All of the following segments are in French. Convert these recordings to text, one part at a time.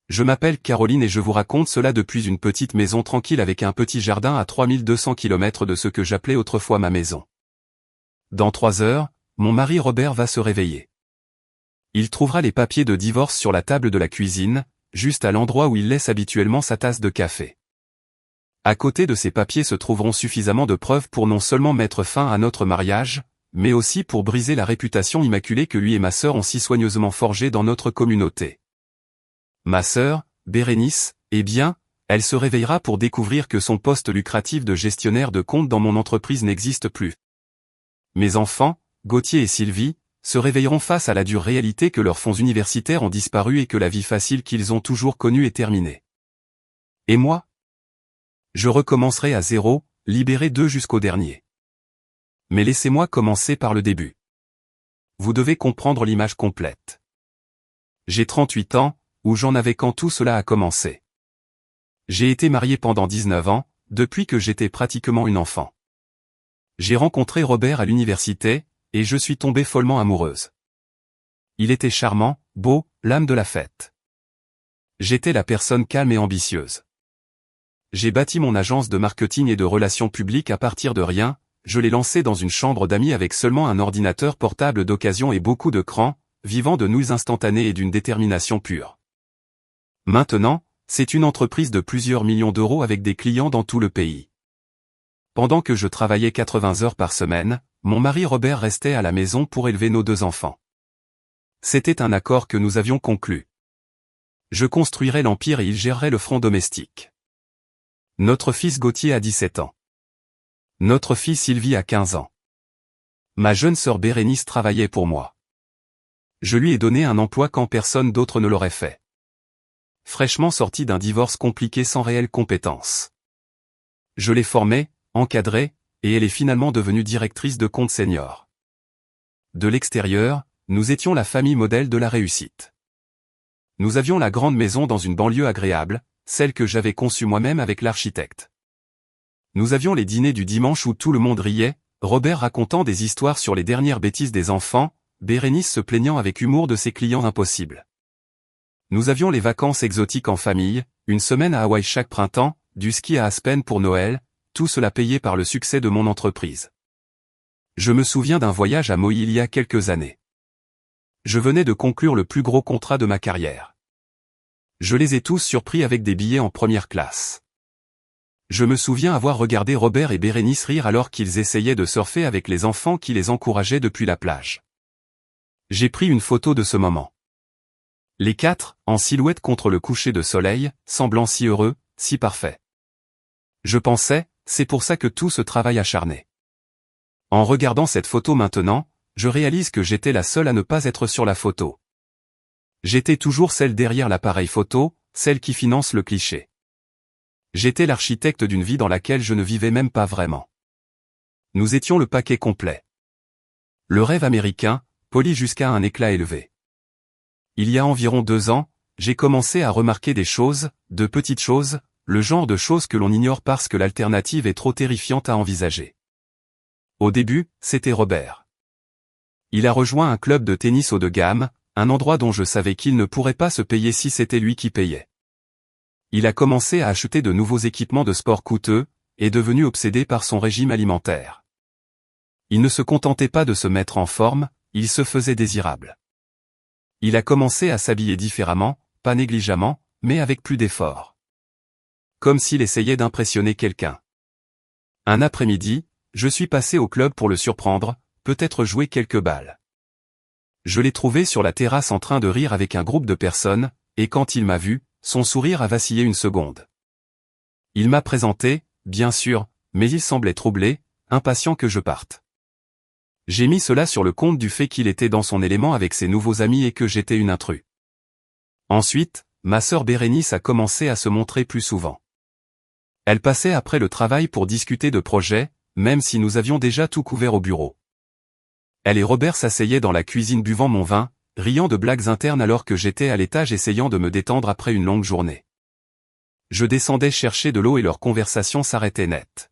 Je m'appelle Caroline et je vous raconte cela depuis une petite maison tranquille avec un petit jardin à 3200 km de ce que j'appelais autrefois ma maison. Dans 3 heures, mon mari Robert va se réveiller. Il trouvera les papiers de divorce sur la table de la cuisine, juste à l'endroit où il laisse habituellement sa tasse de café. À côté de ces papiers se trouveront suffisamment de preuves pour non seulement mettre fin à notre mariage, mais aussi pour briser la réputation immaculée que lui et ma sœur ont si soigneusement forgée dans notre communauté. Ma sœur, Bérénice, eh bien, elle se réveillera pour découvrir que son poste lucratif de gestionnaire de compte dans mon entreprise n'existe plus. Mes enfants, Gauthier et Sylvie, se réveilleront face à la dure réalité que leurs fonds universitaires ont disparu et que la vie facile qu'ils ont toujours connue est terminée. Et moi? Je recommencerai à zéro, libéré d'eux jusqu'au dernier. Mais laissez-moi commencer par le début. Vous devez comprendre l'image complète. J'ai 38 ans, où j'en avais quand tout cela a commencé. J'ai été marié pendant 19 ans, depuis que j'étais pratiquement une enfant. J'ai rencontré Robert à l'université, et je suis tombée follement amoureuse. Il était charmant, beau, l'âme de la fête. J'étais la personne calme et ambitieuse. J'ai bâti mon agence de marketing et de relations publiques à partir de rien, je l'ai lancée dans une chambre d'amis avec seulement un ordinateur portable d'occasion et beaucoup de crans, vivant de nouilles instantanées et d'une détermination pure. Maintenant, c'est une entreprise de plusieurs millions d'euros avec des clients dans tout le pays. Pendant que je travaillais 80 heures par semaine, mon mari Robert restait à la maison pour élever nos 2 enfants. C'était un accord que nous avions conclu. Je construirais l'empire et il gérerait le front domestique. Notre fils Gauthier a 17 ans. Notre fille Sylvie a 15 ans. Ma jeune sœur Bérénice travaillait pour moi. Je lui ai donné un emploi quand personne d'autre ne l'aurait fait. Fraîchement sortie d'un divorce compliqué sans réelle compétence. Je l'ai formée, encadrée, et elle est finalement devenue directrice de compte senior. De l'extérieur, nous étions la famille modèle de la réussite. Nous avions la grande maison dans une banlieue agréable, celle que j'avais conçue moi-même avec l'architecte. Nous avions les dîners du dimanche où tout le monde riait, Robert racontant des histoires sur les dernières bêtises des enfants, Bérénice se plaignant avec humour de ses clients impossibles. Nous avions les vacances exotiques en famille, une semaine à Hawaï chaque printemps, du ski à Aspen pour Noël, tout cela payé par le succès de mon entreprise. Je me souviens d'un voyage à Maui il y a quelques années. Je venais de conclure le plus gros contrat de ma carrière. Je les ai tous surpris avec des billets en première classe. Je me souviens avoir regardé Robert et Bérénice rire alors qu'ils essayaient de surfer avec les enfants qui les encourageaient depuis la plage. J'ai pris une photo de ce moment. Les 4, en silhouette contre le coucher de soleil, semblant si heureux, si parfait. Je pensais, c'est pour ça que tout ce travail acharné. En regardant cette photo maintenant, je réalise que j'étais la seule à ne pas être sur la photo. J'étais toujours celle derrière l'appareil photo, celle qui finance le cliché. J'étais l'architecte d'une vie dans laquelle je ne vivais même pas vraiment. Nous étions le paquet complet. Le rêve américain, poli jusqu'à un éclat élevé. Il y a environ 2 ans, j'ai commencé à remarquer des choses, de petites choses, le genre de choses que l'on ignore parce que l'alternative est trop terrifiante à envisager. Au début, c'était Robert. Il a rejoint un club de tennis haut de gamme, un endroit dont je savais qu'il ne pourrait pas se payer si c'était lui qui payait. Il a commencé à acheter de nouveaux équipements de sport coûteux, et devenu obsédé par son régime alimentaire. Il ne se contentait pas de se mettre en forme, il se faisait désirable. Il a commencé à s'habiller différemment, pas négligemment, mais avec plus d'effort. Comme s'il essayait d'impressionner quelqu'un. Un après-midi, je suis passé au club pour le surprendre, peut-être jouer quelques balles. Je l'ai trouvé sur la terrasse en train de rire avec un groupe de personnes, et quand il m'a vu, son sourire a vacillé une seconde. Il m'a présenté, bien sûr, mais il semblait troublé, impatient que je parte. J'ai mis cela sur le compte du fait qu'il était dans son élément avec ses nouveaux amis et que j'étais une intruse. Ensuite, ma sœur Bérénice a commencé à se montrer plus souvent. Elle passait après le travail pour discuter de projets, même si nous avions déjà tout couvert au bureau. Elle et Robert s'asseyaient dans la cuisine buvant mon vin, riant de blagues internes alors que j'étais à l'étage essayant de me détendre après une longue journée. Je descendais chercher de l'eau et leur conversation s'arrêtait net.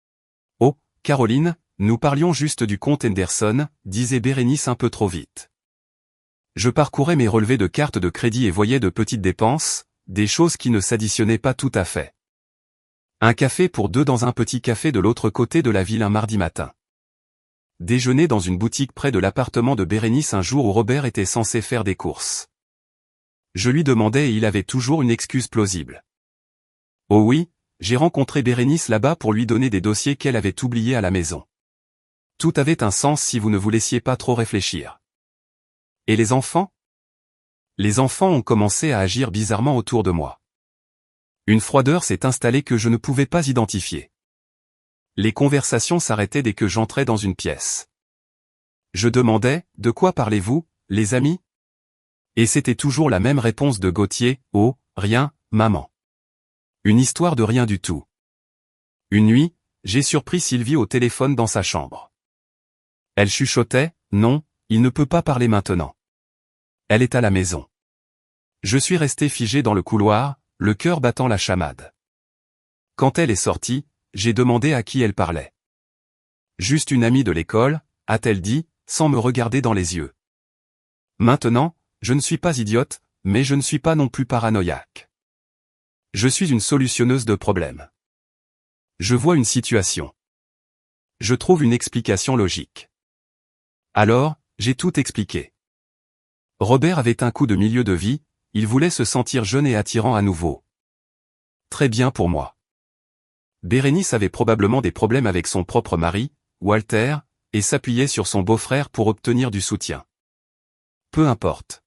« Oh, Caroline, nous parlions juste du compte Henderson », disait Bérénice un peu trop vite. Je parcourais mes relevés de cartes de crédit et voyais de petites dépenses, des choses qui ne s'additionnaient pas tout à fait. Un café pour deux dans un petit café de l'autre côté de la ville un mardi matin. Déjeuner dans une boutique près de l'appartement de Bérénice un jour où Robert était censé faire des courses. Je lui demandais et il avait toujours une excuse plausible. Oh oui, j'ai rencontré Bérénice là-bas pour lui donner des dossiers qu'elle avait oubliés à la maison. Tout avait un sens si vous ne vous laissiez pas trop réfléchir. Et les enfants? Les enfants ont commencé à agir bizarrement autour de moi. Une froideur s'est installée que je ne pouvais pas identifier. Les conversations s'arrêtaient dès que j'entrais dans une pièce. Je demandais, de quoi parlez-vous, les amis? Et c'était toujours la même réponse de Gauthier, oh, rien, maman. Une histoire de rien du tout. Une nuit, j'ai surpris Sylvie au téléphone dans sa chambre. Elle chuchotait, non, il ne peut pas parler maintenant. Elle est à la maison. Je suis resté figé dans le couloir, le cœur battant la chamade. Quand elle est sortie, j'ai demandé à qui elle parlait. Juste une amie de l'école, a-t-elle dit, sans me regarder dans les yeux. Maintenant, je ne suis pas idiote, mais je ne suis pas non plus paranoïaque. Je suis une solutionneuse de problèmes. Je vois une situation. Je trouve une explication logique. Alors, j'ai tout expliqué. Robert avait un coup de milieu de vie, il voulait se sentir jeune et attirant à nouveau. Très bien pour moi. Bérénice avait probablement des problèmes avec son propre mari, Walter, et s'appuyait sur son beau-frère pour obtenir du soutien. Peu importe.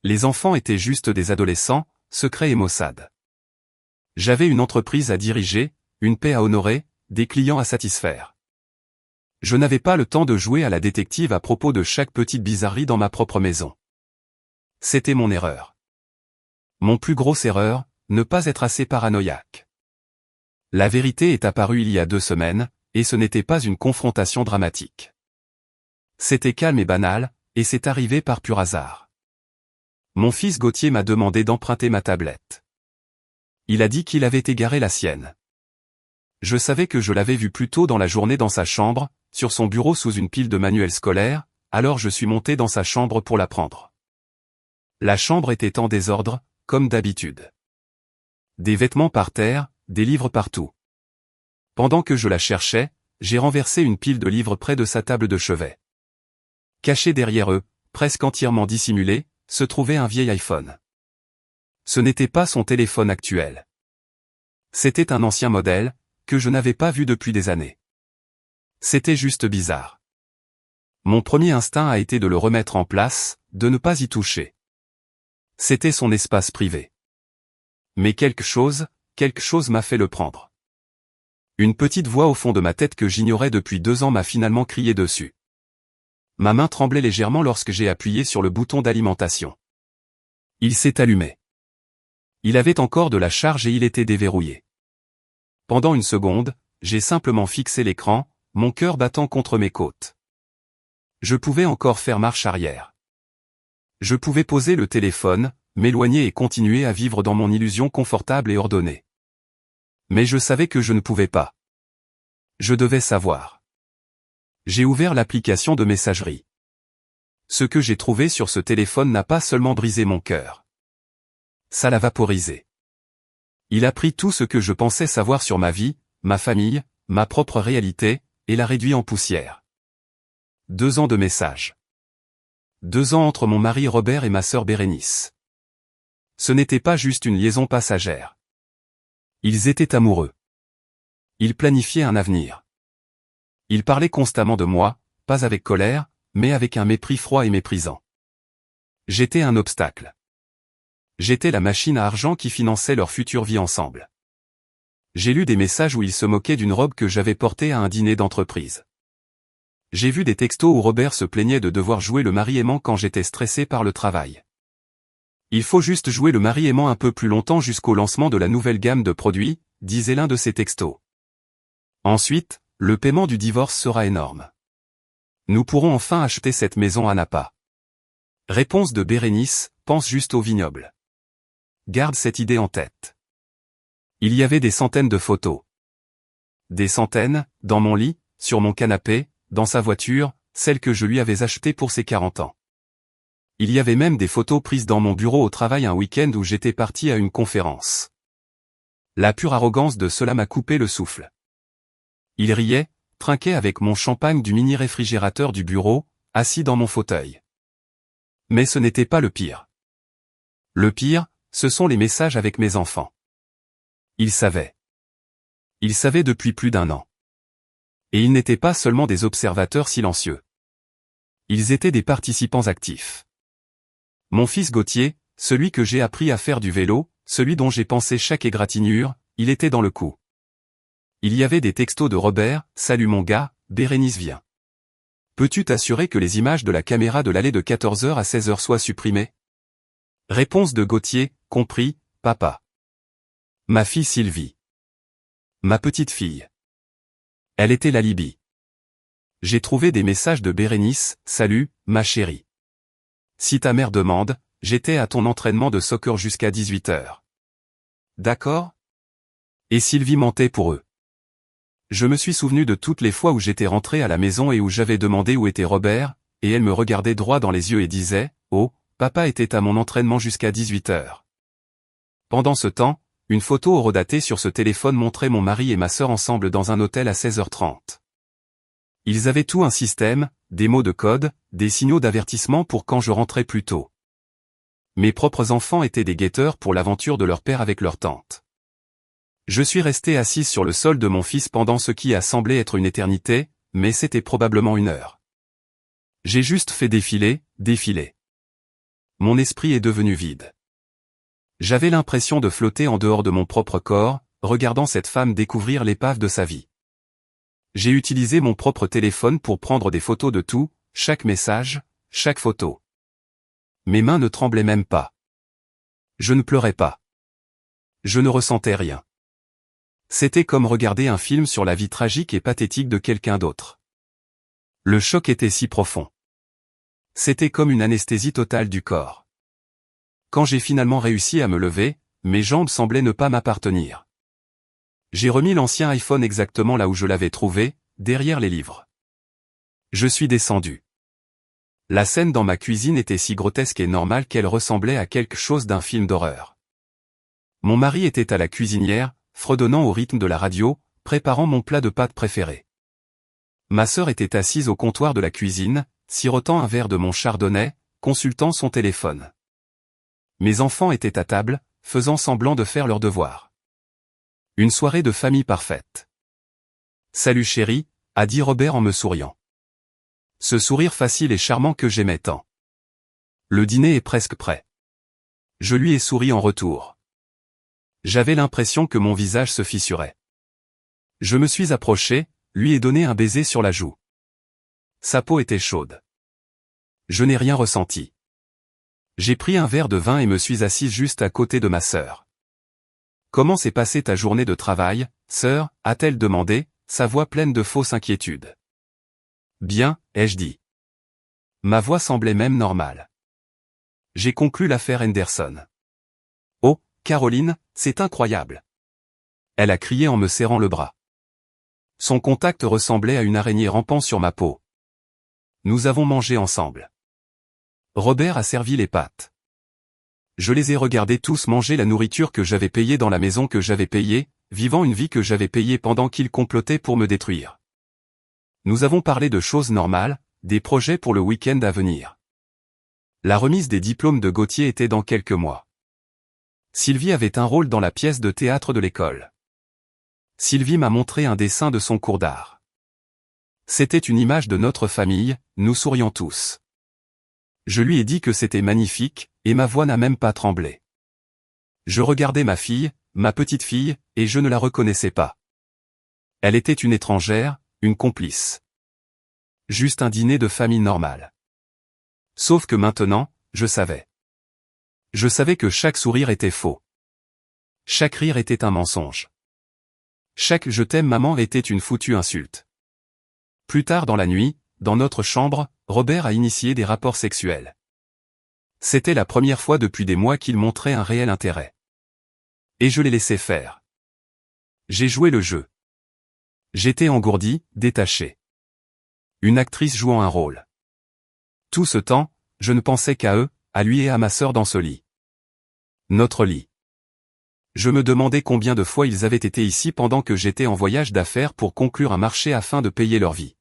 Les enfants étaient juste des adolescents, secrets et maussades. J'avais une entreprise à diriger, une paie à honorer, des clients à satisfaire. Je n'avais pas le temps de jouer à la détective à propos de chaque petite bizarrerie dans ma propre maison. C'était mon erreur. Mon plus grosse erreur, ne pas être assez paranoïaque. La vérité est apparue il y a 2 semaines, et ce n'était pas une confrontation dramatique. C'était calme et banal, et c'est arrivé par pur hasard. Mon fils Gauthier m'a demandé d'emprunter ma tablette. Il a dit qu'il avait égaré la sienne. Je savais que je l'avais vu plus tôt dans la journée dans sa chambre, sur son bureau sous une pile de manuels scolaires, alors je suis monté dans sa chambre pour la prendre. La chambre était en désordre, comme d'habitude. Des vêtements par terre, des livres partout. Pendant que je la cherchais, j'ai renversé une pile de livres près de sa table de chevet. Caché derrière eux, presque entièrement dissimulé, se trouvait un vieil iPhone. Ce n'était pas son téléphone actuel. C'était un ancien modèle, que je n'avais pas vu depuis des années. C'était juste bizarre. Mon premier instinct a été de le remettre en place, de ne pas y toucher. C'était son espace privé. Mais quelque chose m'a fait le prendre. Une petite voix au fond de ma tête que j'ignorais depuis 2 ans m'a finalement crié dessus. Ma main tremblait légèrement lorsque j'ai appuyé sur le bouton d'alimentation. Il s'est allumé. Il avait encore de la charge et il était déverrouillé. Pendant une seconde, j'ai simplement fixé l'écran, mon cœur battant contre mes côtes. Je pouvais encore faire marche arrière. Je pouvais poser le téléphone, m'éloigner et continuer à vivre dans mon illusion confortable et ordonnée. Mais je savais que je ne pouvais pas. Je devais savoir. J'ai ouvert l'application de messagerie. Ce que j'ai trouvé sur ce téléphone n'a pas seulement brisé mon cœur. Ça l'a vaporisé. Il a pris tout ce que je pensais savoir sur ma vie, ma famille, ma propre réalité, et l'a réduit en poussière. 2 ans de messages. 2 ans entre mon mari Robert et ma sœur Bérénice. Ce n'était pas juste une liaison passagère. Ils étaient amoureux. Ils planifiaient un avenir. Ils parlaient constamment de moi, pas avec colère, mais avec un mépris froid et méprisant. J'étais un obstacle. J'étais la machine à argent qui finançait leur future vie ensemble. J'ai lu des messages où ils se moquaient d'une robe que j'avais portée à un dîner d'entreprise. J'ai vu des textos où Robert se plaignait de devoir jouer le mari aimant quand j'étais stressé par le travail. Il faut juste jouer le mari aimant un peu plus longtemps jusqu'au lancement de la nouvelle gamme de produits, disait l'un de ces textos. Ensuite, le paiement du divorce sera énorme. Nous pourrons enfin acheter cette maison à Napa. Réponse de Bérénice, pense juste au vignoble. Garde cette idée en tête. Il y avait des centaines de photos. Des centaines, dans mon lit, sur mon canapé, dans sa voiture, celle que je lui avais achetée pour ses 40 ans. Il y avait même des photos prises dans mon bureau au travail un week-end où j'étais parti à une conférence. La pure arrogance de cela m'a coupé le souffle. Il riait, trinquait avec mon champagne du mini-réfrigérateur du bureau, assis dans mon fauteuil. Mais ce n'était pas le pire. Le pire, ce sont les messages avec mes enfants. Ils savaient. Ils savaient depuis plus d'1 an. Et ils n'étaient pas seulement des observateurs silencieux. Ils étaient des participants actifs. Mon fils Gauthier, celui que j'ai appris à faire du vélo, celui dont j'ai pensé chaque égratignure, il était dans le coup. Il y avait des textos de Robert, « Salut mon gars, Bérénice vient. Peux-tu t'assurer que les images de la caméra de l'allée de 14h à 16h soient supprimées ?» Réponse de Gauthier, « Compris, papa. » Ma fille Sylvie. Ma petite fille. Elle était la Libye. J'ai trouvé des messages de Bérénice, « Salut, ma chérie. Si ta mère demande, j'étais à ton entraînement de soccer jusqu'à 18h. D'accord ? Et Sylvie mentait pour eux. Je me suis souvenu de toutes les fois où j'étais rentré à la maison et où j'avais demandé où était Robert, et elle me regardait droit dans les yeux et disait, « Oh, papa était à mon entraînement jusqu'à 18h. » Pendant ce temps, une photo horodatée sur ce téléphone montrait mon mari et ma sœur ensemble dans un hôtel à 16h30. Ils avaient tout un système, des mots de code, des signaux d'avertissement pour quand je rentrais plus tôt. Mes propres enfants étaient des guetteurs pour l'aventure de leur père avec leur tante. Je suis resté assise sur le sol de mon fils pendant ce qui a semblé être une éternité, mais c'était probablement 1 heure. J'ai juste fait défiler. Mon esprit est devenu vide. J'avais l'impression de flotter en dehors de mon propre corps, regardant cette femme découvrir l'épave de sa vie. J'ai utilisé mon propre téléphone pour prendre des photos de tout, chaque message, chaque photo. Mes mains ne tremblaient même pas. Je ne pleurais pas. Je ne ressentais rien. C'était comme regarder un film sur la vie tragique et pathétique de quelqu'un d'autre. Le choc était si profond. C'était comme une anesthésie totale du corps. Quand j'ai finalement réussi à me lever, mes jambes semblaient ne pas m'appartenir. J'ai remis l'ancien iPhone exactement là où je l'avais trouvé, derrière les livres. Je suis descendu. La scène dans ma cuisine était si grotesque et normale qu'elle ressemblait à quelque chose d'un film d'horreur. Mon mari était à la cuisinière, fredonnant au rythme de la radio, préparant mon plat de pâtes préféré. Ma sœur était assise au comptoir de la cuisine, sirotant un verre de mon chardonnay, consultant son téléphone. Mes enfants étaient à table, faisant semblant de faire leurs devoirs. Une soirée de famille parfaite. « Salut chérie », a dit Robert en me souriant. Ce sourire facile et charmant que j'aimais tant. Le dîner est presque prêt. Je lui ai souri en retour. J'avais l'impression que mon visage se fissurait. Je me suis approché, lui ai donné un baiser sur la joue. Sa peau était chaude. Je n'ai rien ressenti. J'ai pris un verre de vin et me suis assise juste à côté de ma sœur. « Comment s'est passée ta journée de travail, sœur ?» a-t-elle demandé, sa voix pleine de fausse inquiétude. « Bien, ai-je dit. » Ma voix semblait même normale. J'ai conclu l'affaire Henderson. « Oh, Caroline, c'est incroyable !» Elle a crié en me serrant le bras. Son contact ressemblait à une araignée rampant sur ma peau. Nous avons mangé ensemble. Robert a servi les pâtes. Je les ai regardés tous manger la nourriture que j'avais payée dans la maison que j'avais payée, vivant une vie que j'avais payée pendant qu'ils complotaient pour me détruire. Nous avons parlé de choses normales, des projets pour le week-end à venir. La remise des diplômes de Gauthier était dans quelques mois. Sylvie avait un rôle dans la pièce de théâtre de l'école. Sylvie m'a montré un dessin de son cours d'art. C'était une image de notre famille, nous sourions tous. Je lui ai dit que c'était magnifique, et ma voix n'a même pas tremblé. Je regardais ma fille, ma petite fille, et je ne la reconnaissais pas. Elle était une étrangère, une complice. Juste un dîner de famille normal. Sauf que maintenant, je savais. Je savais que chaque sourire était faux. Chaque rire était un mensonge. Chaque « je t'aime maman » était une foutue insulte. Plus tard dans la nuit, dans notre chambre, Robert a initié des rapports sexuels. C'était la première fois depuis des mois qu'il montrait un réel intérêt. Et je l'ai laissé faire. J'ai joué le jeu. J'étais engourdi, détaché. Une actrice jouant un rôle. Tout ce temps, je ne pensais qu'à eux, à lui et à ma sœur dans ce lit. Notre lit. Je me demandais combien de fois ils avaient été ici pendant que j'étais en voyage d'affaires pour conclure un marché afin de payer leur vie.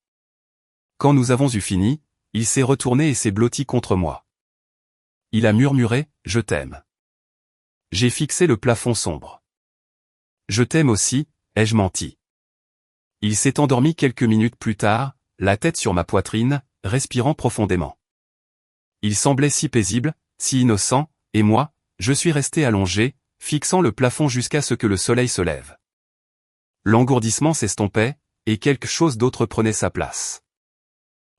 Quand nous avons eu fini, il s'est retourné et s'est blotti contre moi. Il a murmuré, « Je t'aime ». J'ai fixé le plafond sombre. « Je t'aime aussi », ai-je menti. Il s'est endormi quelques minutes plus tard, la tête sur ma poitrine, respirant profondément. Il semblait si paisible, si innocent, et moi, je suis resté allongé, fixant le plafond jusqu'à ce que le soleil se lève. L'engourdissement s'estompait, et quelque chose d'autre prenait sa place.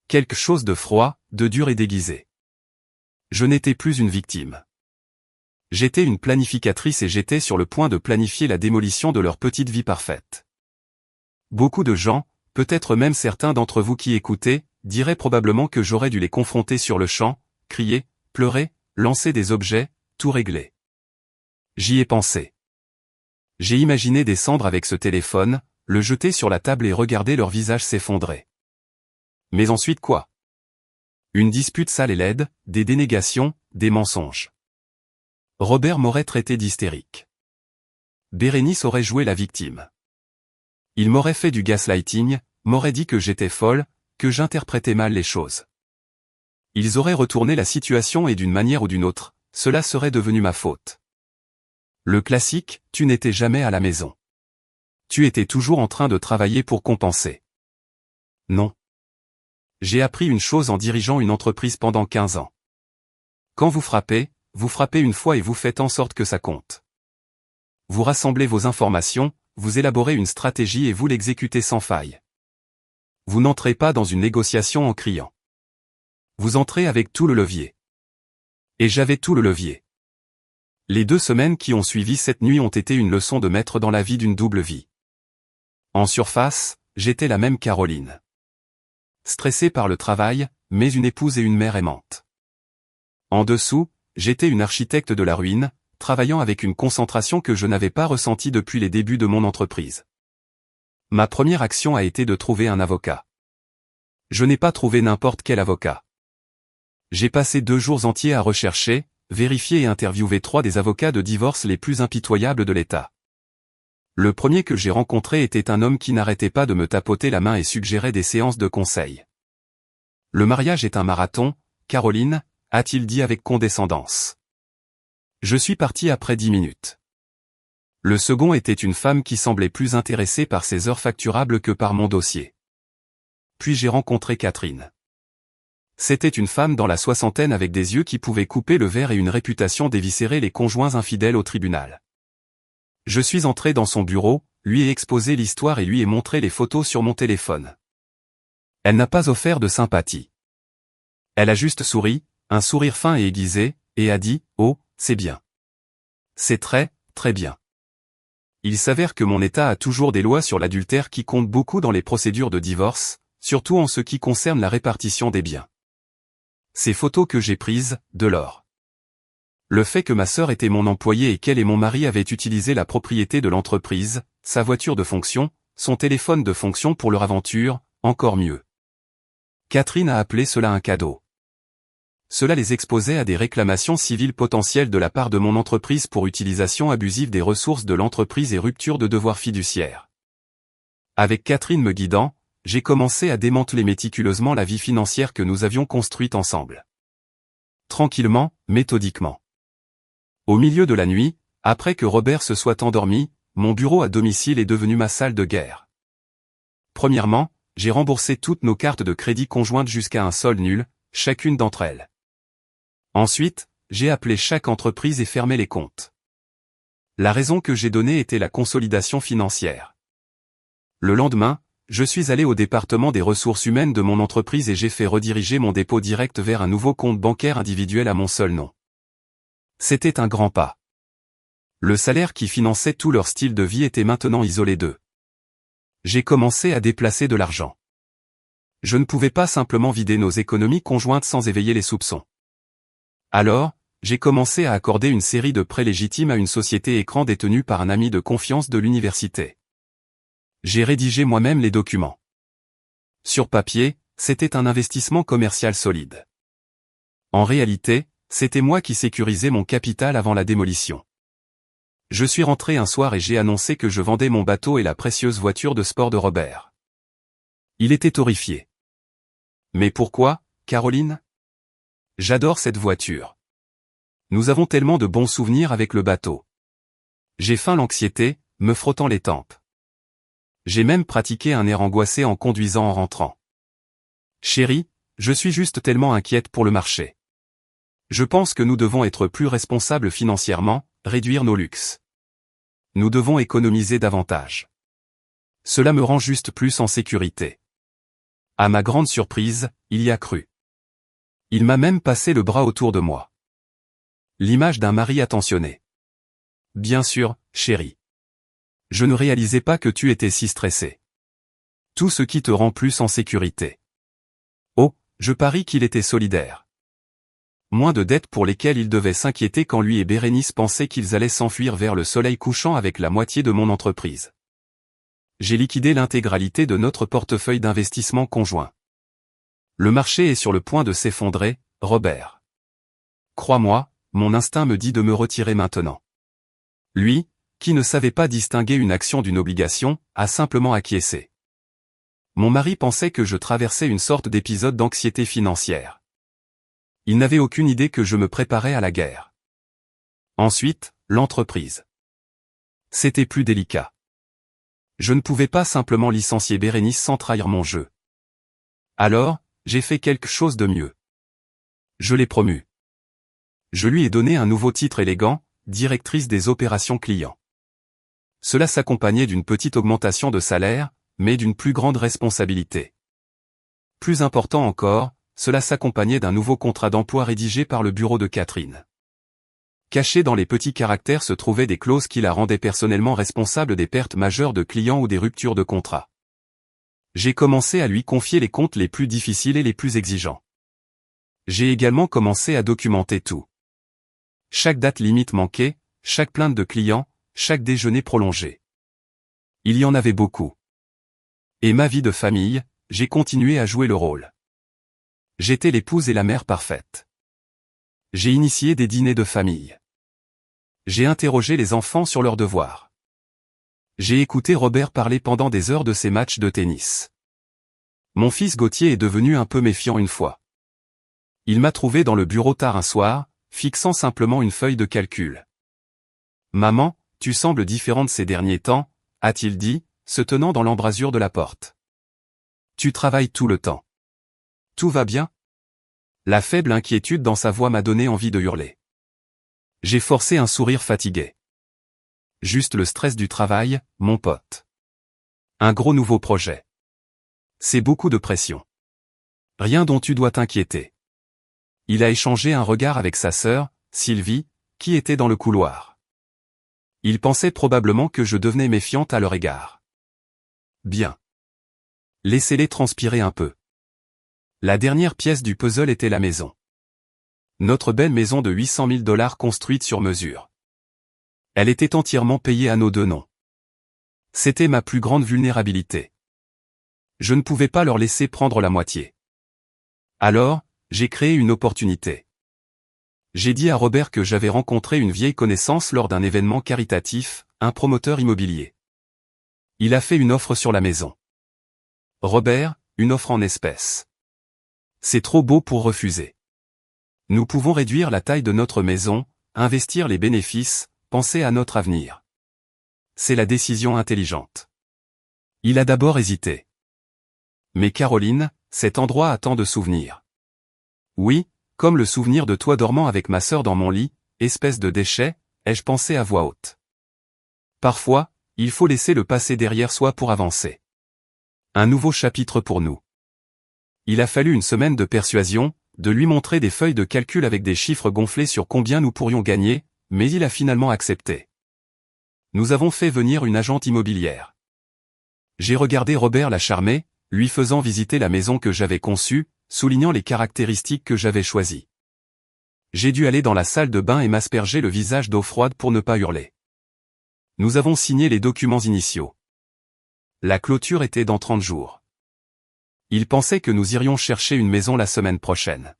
Quelque chose de froid, de dur et déguisé. Je n'étais plus une victime. J'étais une planificatrice et j'étais sur le point de planifier la démolition de leur petite vie parfaite. Beaucoup de gens, peut-être même certains d'entre vous qui écoutez, diraient probablement que j'aurais dû les confronter sur le champ, crier, pleurer, lancer des objets, tout régler. J'y ai pensé. J'ai imaginé descendre avec ce téléphone, le jeter sur la table et regarder leur visage s'effondrer. Mais ensuite quoi? Une dispute sale et laide, des dénégations, des mensonges. Robert m'aurait traité d'hystérique. Bérénice aurait joué la victime. Il m'aurait fait du gaslighting, m'aurait dit que j'étais folle, que j'interprétais mal les choses. Ils auraient retourné la situation et d'une manière ou d'une autre, cela serait devenu ma faute. Le classique, tu n'étais jamais à la maison. Tu étais toujours en train de travailler pour compenser. Non. J'ai appris une chose en dirigeant une entreprise pendant 15 ans. Quand vous frappez une fois et vous faites en sorte que ça compte. Vous rassemblez vos informations, vous élaborez une stratégie et vous l'exécutez sans faille. Vous n'entrez pas dans une négociation en criant. Vous entrez avec tout le levier. Et j'avais tout le levier. Les 2 semaines qui ont suivi cette nuit ont été une leçon de maître dans la vie d'une double vie. En surface, j'étais la même Caroline. Stressée par le travail, mais une épouse et une mère aimante. En dessous, j'étais une architecte de la ruine, travaillant avec une concentration que je n'avais pas ressentie depuis les débuts de mon entreprise. Ma première action a été de trouver un avocat. Je n'ai pas trouvé n'importe quel avocat. J'ai passé 2 jours entiers à rechercher, vérifier et interviewer 3 des avocats de divorce les plus impitoyables de l'État. Le premier que j'ai rencontré était un homme qui n'arrêtait pas de me tapoter la main et suggérait des séances de conseil. Le mariage est un marathon, Caroline, a-t-il dit avec condescendance. Je suis parti après 10 minutes. Le second était une femme qui semblait plus intéressée par ses heures facturables que par mon dossier. Puis j'ai rencontré Catherine. C'était une femme dans la soixantaine avec des yeux qui pouvaient couper le verre et une réputation d'éviscérer les conjoints infidèles au tribunal. Je suis entré dans son bureau, lui ai exposé l'histoire et lui ai montré les photos sur mon téléphone. Elle n'a pas offert de sympathie. Elle a juste souri, un sourire fin et aiguisé, et a dit « Oh, c'est bien. C'est très, très bien. » Il s'avère que mon État a toujours des lois sur l'adultère qui comptent beaucoup dans les procédures de divorce, surtout en ce qui concerne la répartition des biens. Ces photos que j'ai prises, de l'or. Le fait que ma sœur était mon employée et qu'elle et mon mari avaient utilisé la propriété de l'entreprise, sa voiture de fonction, son téléphone de fonction pour leur aventure, encore mieux. Catherine a appelé cela un cadeau. Cela les exposait à des réclamations civiles potentielles de la part de mon entreprise pour utilisation abusive des ressources de l'entreprise et rupture de devoirs fiduciaires. Avec Catherine me guidant, j'ai commencé à démanteler méticuleusement la vie financière que nous avions construite ensemble. Tranquillement, méthodiquement. Au milieu de la nuit, après que Robert se soit endormi, mon bureau à domicile est devenu ma salle de guerre. Premièrement, j'ai remboursé toutes nos cartes de crédit conjointes jusqu'à un solde nul, chacune d'entre elles. Ensuite, j'ai appelé chaque entreprise et fermé les comptes. La raison que j'ai donnée était la consolidation financière. Le lendemain, je suis allé au département des ressources humaines de mon entreprise et j'ai fait rediriger mon dépôt direct vers un nouveau compte bancaire individuel à mon seul nom. C'était un grand pas. Le salaire qui finançait tout leur style de vie était maintenant isolé d'eux. J'ai commencé à déplacer de l'argent. Je ne pouvais pas simplement vider nos économies conjointes sans éveiller les soupçons. Alors, j'ai commencé à accorder une série de prêts légitimes à une société écran détenue par un ami de confiance de l'université. J'ai rédigé moi-même les documents. Sur papier, c'était un investissement commercial solide. En réalité, c'était moi qui sécurisais mon capital avant la démolition. Je suis rentré un soir et j'ai annoncé que je vendais mon bateau et la précieuse voiture de sport de Robert. Il était horrifié. Mais pourquoi, Caroline? J'adore cette voiture. Nous avons tellement de bons souvenirs avec le bateau. J'ai feint l'anxiété, me frottant les tempes. J'ai même pratiqué un air angoissé en conduisant en rentrant. Chérie, je suis juste tellement inquiète pour le marché. Je pense que nous devons être plus responsables financièrement, réduire nos luxes. Nous devons économiser davantage. Cela me rend juste plus en sécurité. À ma grande surprise, il y a cru. Il m'a même passé le bras autour de moi. L'image d'un mari attentionné. Bien sûr, chérie. Je ne réalisais pas que tu étais si stressée. Tout ce qui te rend plus en sécurité. Oh, je parie qu'il était solidaire. Moins de dettes pour lesquelles il devait s'inquiéter quand lui et Bérénice pensaient qu'ils allaient s'enfuir vers le soleil couchant avec la moitié de mon entreprise. J'ai liquidé l'intégralité de notre portefeuille d'investissement conjoint. Le marché est sur le point de s'effondrer, Robert. Crois-moi, mon instinct me dit de me retirer maintenant. Lui, qui ne savait pas distinguer une action d'une obligation, a simplement acquiescé. Mon mari pensait que je traversais une sorte d'épisode d'anxiété financière. Il n'avait aucune idée que je me préparais à la guerre. Ensuite, l'entreprise. C'était plus délicat. Je ne pouvais pas simplement licencier Bérénice sans trahir mon jeu. Alors, j'ai fait quelque chose de mieux. Je l'ai promue. Je lui ai donné un nouveau titre élégant, directrice des opérations clients. Cela s'accompagnait d'une petite augmentation de salaire, mais d'une plus grande responsabilité. Plus important encore, cela s'accompagnait d'un nouveau contrat d'emploi rédigé par le bureau de Catherine. Cachés dans les petits caractères se trouvaient des clauses qui la rendaient personnellement responsable des pertes majeures de clients ou des ruptures de contrat. J'ai commencé à lui confier les comptes les plus difficiles et les plus exigeants. J'ai également commencé à documenter tout. Chaque date limite manquée, chaque plainte de client, chaque déjeuner prolongé. Il y en avait beaucoup. Et ma vie de famille, j'ai continué à jouer le rôle. J'étais l'épouse et la mère parfaite. J'ai initié des dîners de famille. J'ai interrogé les enfants sur leurs devoirs. J'ai écouté Robert parler pendant des heures de ses matchs de tennis. Mon fils Gauthier est devenu un peu méfiant une fois. Il m'a trouvé dans le bureau tard un soir, fixant simplement une feuille de calcul. « Maman, tu sembles différente ces derniers temps », a-t-il dit, se tenant dans l'embrasure de la porte. « Tu travailles tout le temps. Tout va bien ?» La faible inquiétude dans sa voix m'a donné envie de hurler. J'ai forcé un sourire fatigué. Juste le stress du travail, mon pote. Un gros nouveau projet. C'est beaucoup de pression. Rien dont tu dois t'inquiéter. Il a échangé un regard avec sa sœur, Sylvie, qui était dans le couloir. Il pensait probablement que je devenais méfiante à leur égard. Bien. Laissez-les transpirer un peu. La dernière pièce du puzzle était la maison. Notre belle maison de 800 000 $ construite sur mesure. Elle était entièrement payée à nos deux noms. C'était ma plus grande vulnérabilité. Je ne pouvais pas leur laisser prendre la moitié. Alors, j'ai créé une opportunité. J'ai dit à Robert que j'avais rencontré une vieille connaissance lors d'un événement caritatif, un promoteur immobilier. Il a fait une offre sur la maison. Robert, une offre en espèces. C'est trop beau pour refuser. Nous pouvons réduire la taille de notre maison, investir les bénéfices, penser à notre avenir. C'est la décision intelligente. Il a d'abord hésité. Mais Caroline, cet endroit a tant de souvenirs. Oui, comme le souvenir de toi dormant avec ma sœur dans mon lit, espèce de déchet, ai-je pensé à voix haute. Parfois, il faut laisser le passé derrière soi pour avancer. Un nouveau chapitre pour nous. Il a fallu une semaine de persuasion, de lui montrer des feuilles de calcul avec des chiffres gonflés sur combien nous pourrions gagner, mais il a finalement accepté. Nous avons fait venir une agente immobilière. J'ai regardé Robert la charmer, lui faisant visiter la maison que j'avais conçue, soulignant les caractéristiques que j'avais choisies. J'ai dû aller dans la salle de bain et m'asperger le visage d'eau froide pour ne pas hurler. Nous avons signé les documents initiaux. La clôture était dans 30 jours. Il pensait que nous irions chercher une maison la semaine prochaine.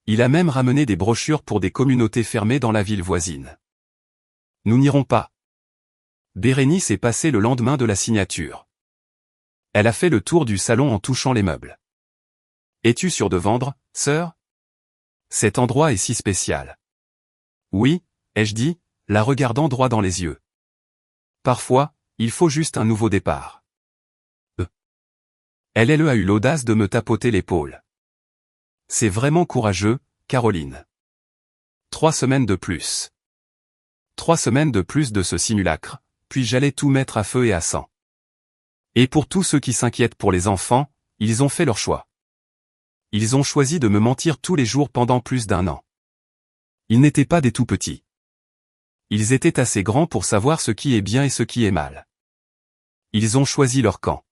Il a même ramené des brochures pour des communautés fermées dans la ville voisine. Nous n'irons pas. Bérénice est passée le lendemain de la signature. Elle a fait le tour du salon en touchant les meubles. Es-tu sûre de vendre, sœur? Cet endroit est si spécial. Oui, ai-je dit, la regardant droit dans les yeux. Parfois, il faut juste un nouveau départ. Elle a eu l'audace de me tapoter l'épaule. C'est vraiment courageux, Caroline. 3 semaines de plus. 3 semaines de plus de ce simulacre, puis j'allais tout mettre à feu et à sang. Et pour tous ceux qui s'inquiètent pour les enfants, ils ont fait leur choix. Ils ont choisi de me mentir tous les jours pendant plus d'1 an. Ils n'étaient pas des tout petits. Ils étaient assez grands pour savoir ce qui est bien et ce qui est mal. Ils ont choisi leur camp.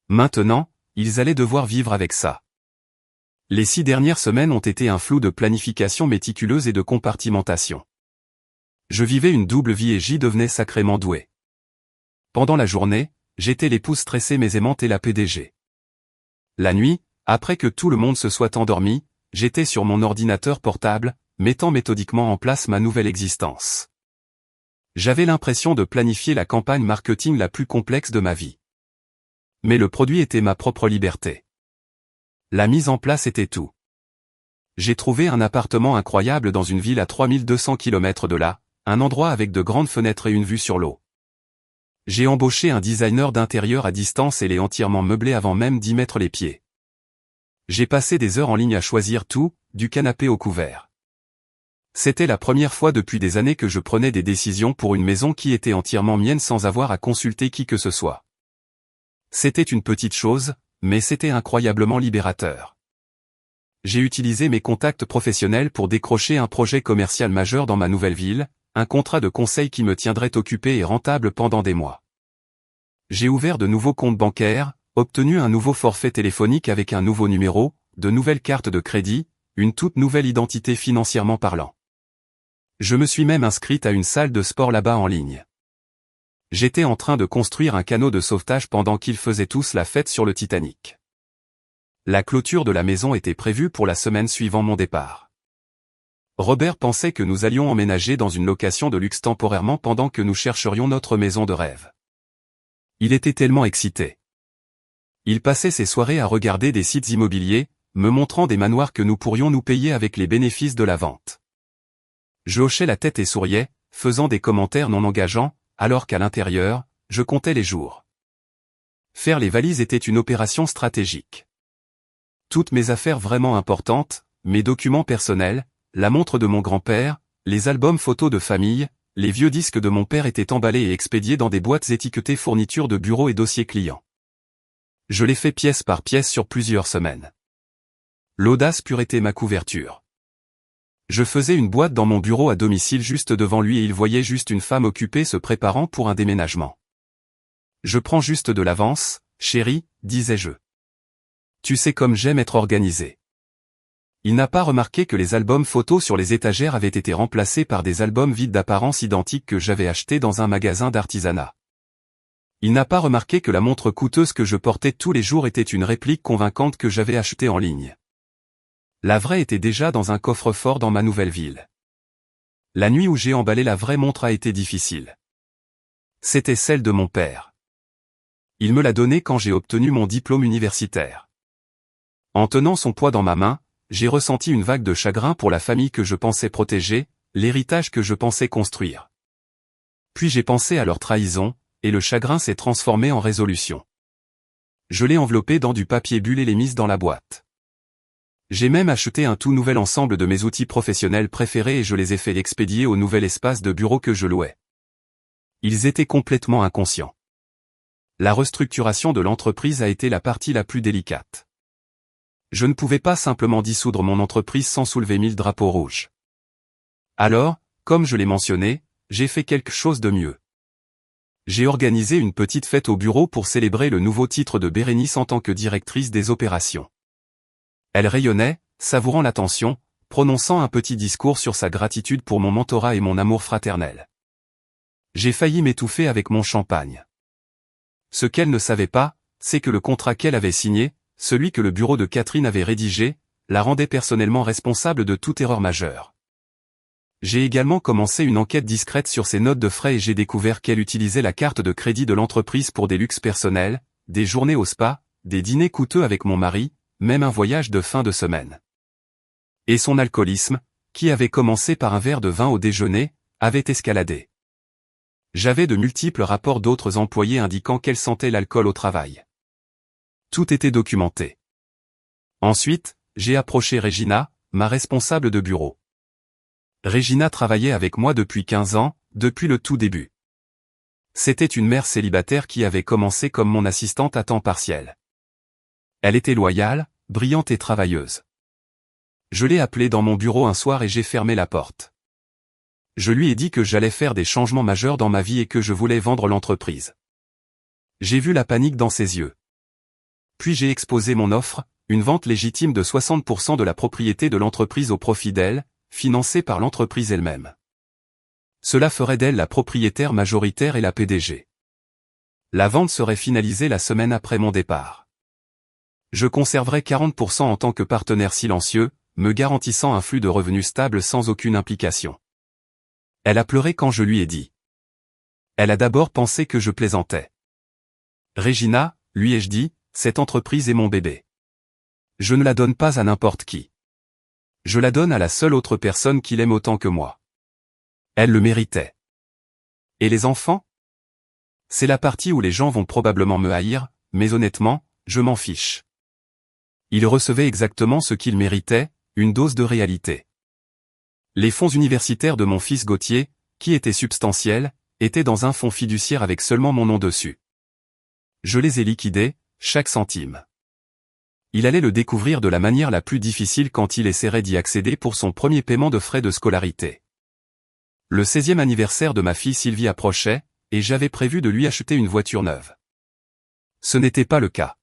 Maintenant, ils allaient devoir vivre avec ça. Les 6 dernières semaines ont été un flou de planification méticuleuse et de compartimentation. Je vivais une double vie et j'y devenais sacrément doué. Pendant la journée, j'étais l'épouse stressée mais aimante et la PDG. La nuit, après que tout le monde se soit endormi, j'étais sur mon ordinateur portable, mettant méthodiquement en place ma nouvelle existence. J'avais l'impression de planifier la campagne marketing la plus complexe de ma vie. Mais le produit était ma propre liberté. La mise en place était tout. J'ai trouvé un appartement incroyable dans une ville à 3200 km de là, un endroit avec de grandes fenêtres et une vue sur l'eau. J'ai embauché un designer d'intérieur à distance et l'ai entièrement meublé avant même d'y mettre les pieds. J'ai passé des heures en ligne à choisir tout, du canapé au couvert. C'était la première fois depuis des années que je prenais des décisions pour une maison qui était entièrement mienne sans avoir à consulter qui que ce soit. C'était une petite chose, mais c'était incroyablement libérateur. J'ai utilisé mes contacts professionnels pour décrocher un projet commercial majeur dans ma nouvelle ville, un contrat de conseil qui me tiendrait occupé et rentable pendant des mois. J'ai ouvert de nouveaux comptes bancaires, obtenu un nouveau forfait téléphonique avec un nouveau numéro, de nouvelles cartes de crédit, une toute nouvelle identité financièrement parlant. Je me suis même inscrite à une salle de sport là-bas en ligne. J'étais en train de construire un canot de sauvetage pendant qu'ils faisaient tous la fête sur le Titanic. La clôture de la maison était prévue pour la semaine suivant mon départ. Robert pensait que nous allions emménager dans une location de luxe temporairement pendant que nous chercherions notre maison de rêve. Il était tellement excité. Il passait ses soirées à regarder des sites immobiliers, me montrant des manoirs que nous pourrions nous payer avec les bénéfices de la vente. Je hochais la tête et souriais, faisant des commentaires non engageants, alors qu'à l'intérieur, je comptais les jours. Faire les valises était une opération stratégique. Toutes mes affaires vraiment importantes, mes documents personnels, la montre de mon grand-père, les albums photos de famille, les vieux disques de mon père étaient emballés et expédiés dans des boîtes étiquetées fournitures de bureau et dossiers clients. Je l'ai fait pièce par pièce sur plusieurs semaines. L'audace pure était ma couverture. Je faisais une boîte dans mon bureau à domicile juste devant lui et il voyait juste une femme occupée se préparant pour un déménagement. Je prends juste de l'avance, chérie, disais-je. Tu sais comme j'aime être organisé. Il n'a pas remarqué que les albums photos sur les étagères avaient été remplacés par des albums vides d'apparence identique que j'avais achetés dans un magasin d'artisanat. Il n'a pas remarqué que la montre coûteuse que je portais tous les jours était une réplique convaincante que j'avais achetée en ligne. La vraie était déjà dans un coffre-fort dans ma nouvelle ville. La nuit où j'ai emballé la vraie montre a été difficile. C'était celle de mon père. Il me l'a donnée quand j'ai obtenu mon diplôme universitaire. En tenant son poids dans ma main, j'ai ressenti une vague de chagrin pour la famille que je pensais protéger, l'héritage que je pensais construire. Puis j'ai pensé à leur trahison, et le chagrin s'est transformé en résolution. Je l'ai enveloppé dans du papier bulle et l'ai mise dans la boîte. J'ai même acheté un tout nouvel ensemble de mes outils professionnels préférés et je les ai fait expédier au nouvel espace de bureau que je louais. Ils étaient complètement inconscients. La restructuration de l'entreprise a été la partie la plus délicate. Je ne pouvais pas simplement dissoudre mon entreprise sans soulever 1000 drapeaux rouges. Alors, comme je l'ai mentionné, j'ai fait quelque chose de mieux. J'ai organisé une petite fête au bureau pour célébrer le nouveau titre de Bérénice en tant que directrice des opérations. Elle rayonnait, savourant l'attention, prononçant un petit discours sur sa gratitude pour mon mentorat et mon amour fraternel. J'ai failli m'étouffer avec mon champagne. Ce qu'elle ne savait pas, c'est que le contrat qu'elle avait signé, celui que le bureau de Catherine avait rédigé, la rendait personnellement responsable de toute erreur majeure. J'ai également commencé une enquête discrète sur ses notes de frais et j'ai découvert qu'elle utilisait la carte de crédit de l'entreprise pour des luxes personnels, des journées au spa, des dîners coûteux avec mon mari, même un voyage de fin de semaine. Et son alcoolisme, qui avait commencé par un verre de vin au déjeuner, avait escaladé. J'avais de multiples rapports d'autres employés indiquant qu'elle sentait l'alcool au travail. Tout était documenté. Ensuite, j'ai approché Regina, ma responsable de bureau. Regina travaillait avec moi depuis 15 ans, depuis le tout début. C'était une mère célibataire qui avait commencé comme mon assistante à temps partiel. Elle était loyale, brillante et travailleuse. Je l'ai appelée dans mon bureau un soir et j'ai fermé la porte. Je lui ai dit que j'allais faire des changements majeurs dans ma vie et que je voulais vendre l'entreprise. J'ai vu la panique dans ses yeux. Puis j'ai exposé mon offre, une vente légitime de 60% de la propriété de l'entreprise au profit d'elle, financée par l'entreprise elle-même. Cela ferait d'elle la propriétaire majoritaire et la PDG. La vente serait finalisée la semaine après mon départ. Je conserverai 40% en tant que partenaire silencieux, me garantissant un flux de revenus stable sans aucune implication. Elle a pleuré quand je lui ai dit. Elle a d'abord pensé que je plaisantais. Regina, lui ai-je dit, cette entreprise est mon bébé. Je ne la donne pas à n'importe qui. Je la donne à la seule autre personne qui l'aime autant que moi. Elle le méritait. Et les enfants? C'est la partie où les gens vont probablement me haïr, mais honnêtement, je m'en fiche. Ils recevaient exactement ce qu'ils méritaient, une dose de réalité. Les fonds universitaires de mon fils Gauthier, qui étaient substantiels, étaient dans un fonds fiduciaire avec seulement mon nom dessus. Je les ai liquidés, chaque centime. Il allait le découvrir de la manière la plus difficile quand il essaierait d'y accéder pour son premier paiement de frais de scolarité. Le 16e anniversaire de ma fille Sylvie approchait, et j'avais prévu de lui acheter une voiture neuve. Ce n'était pas le cas.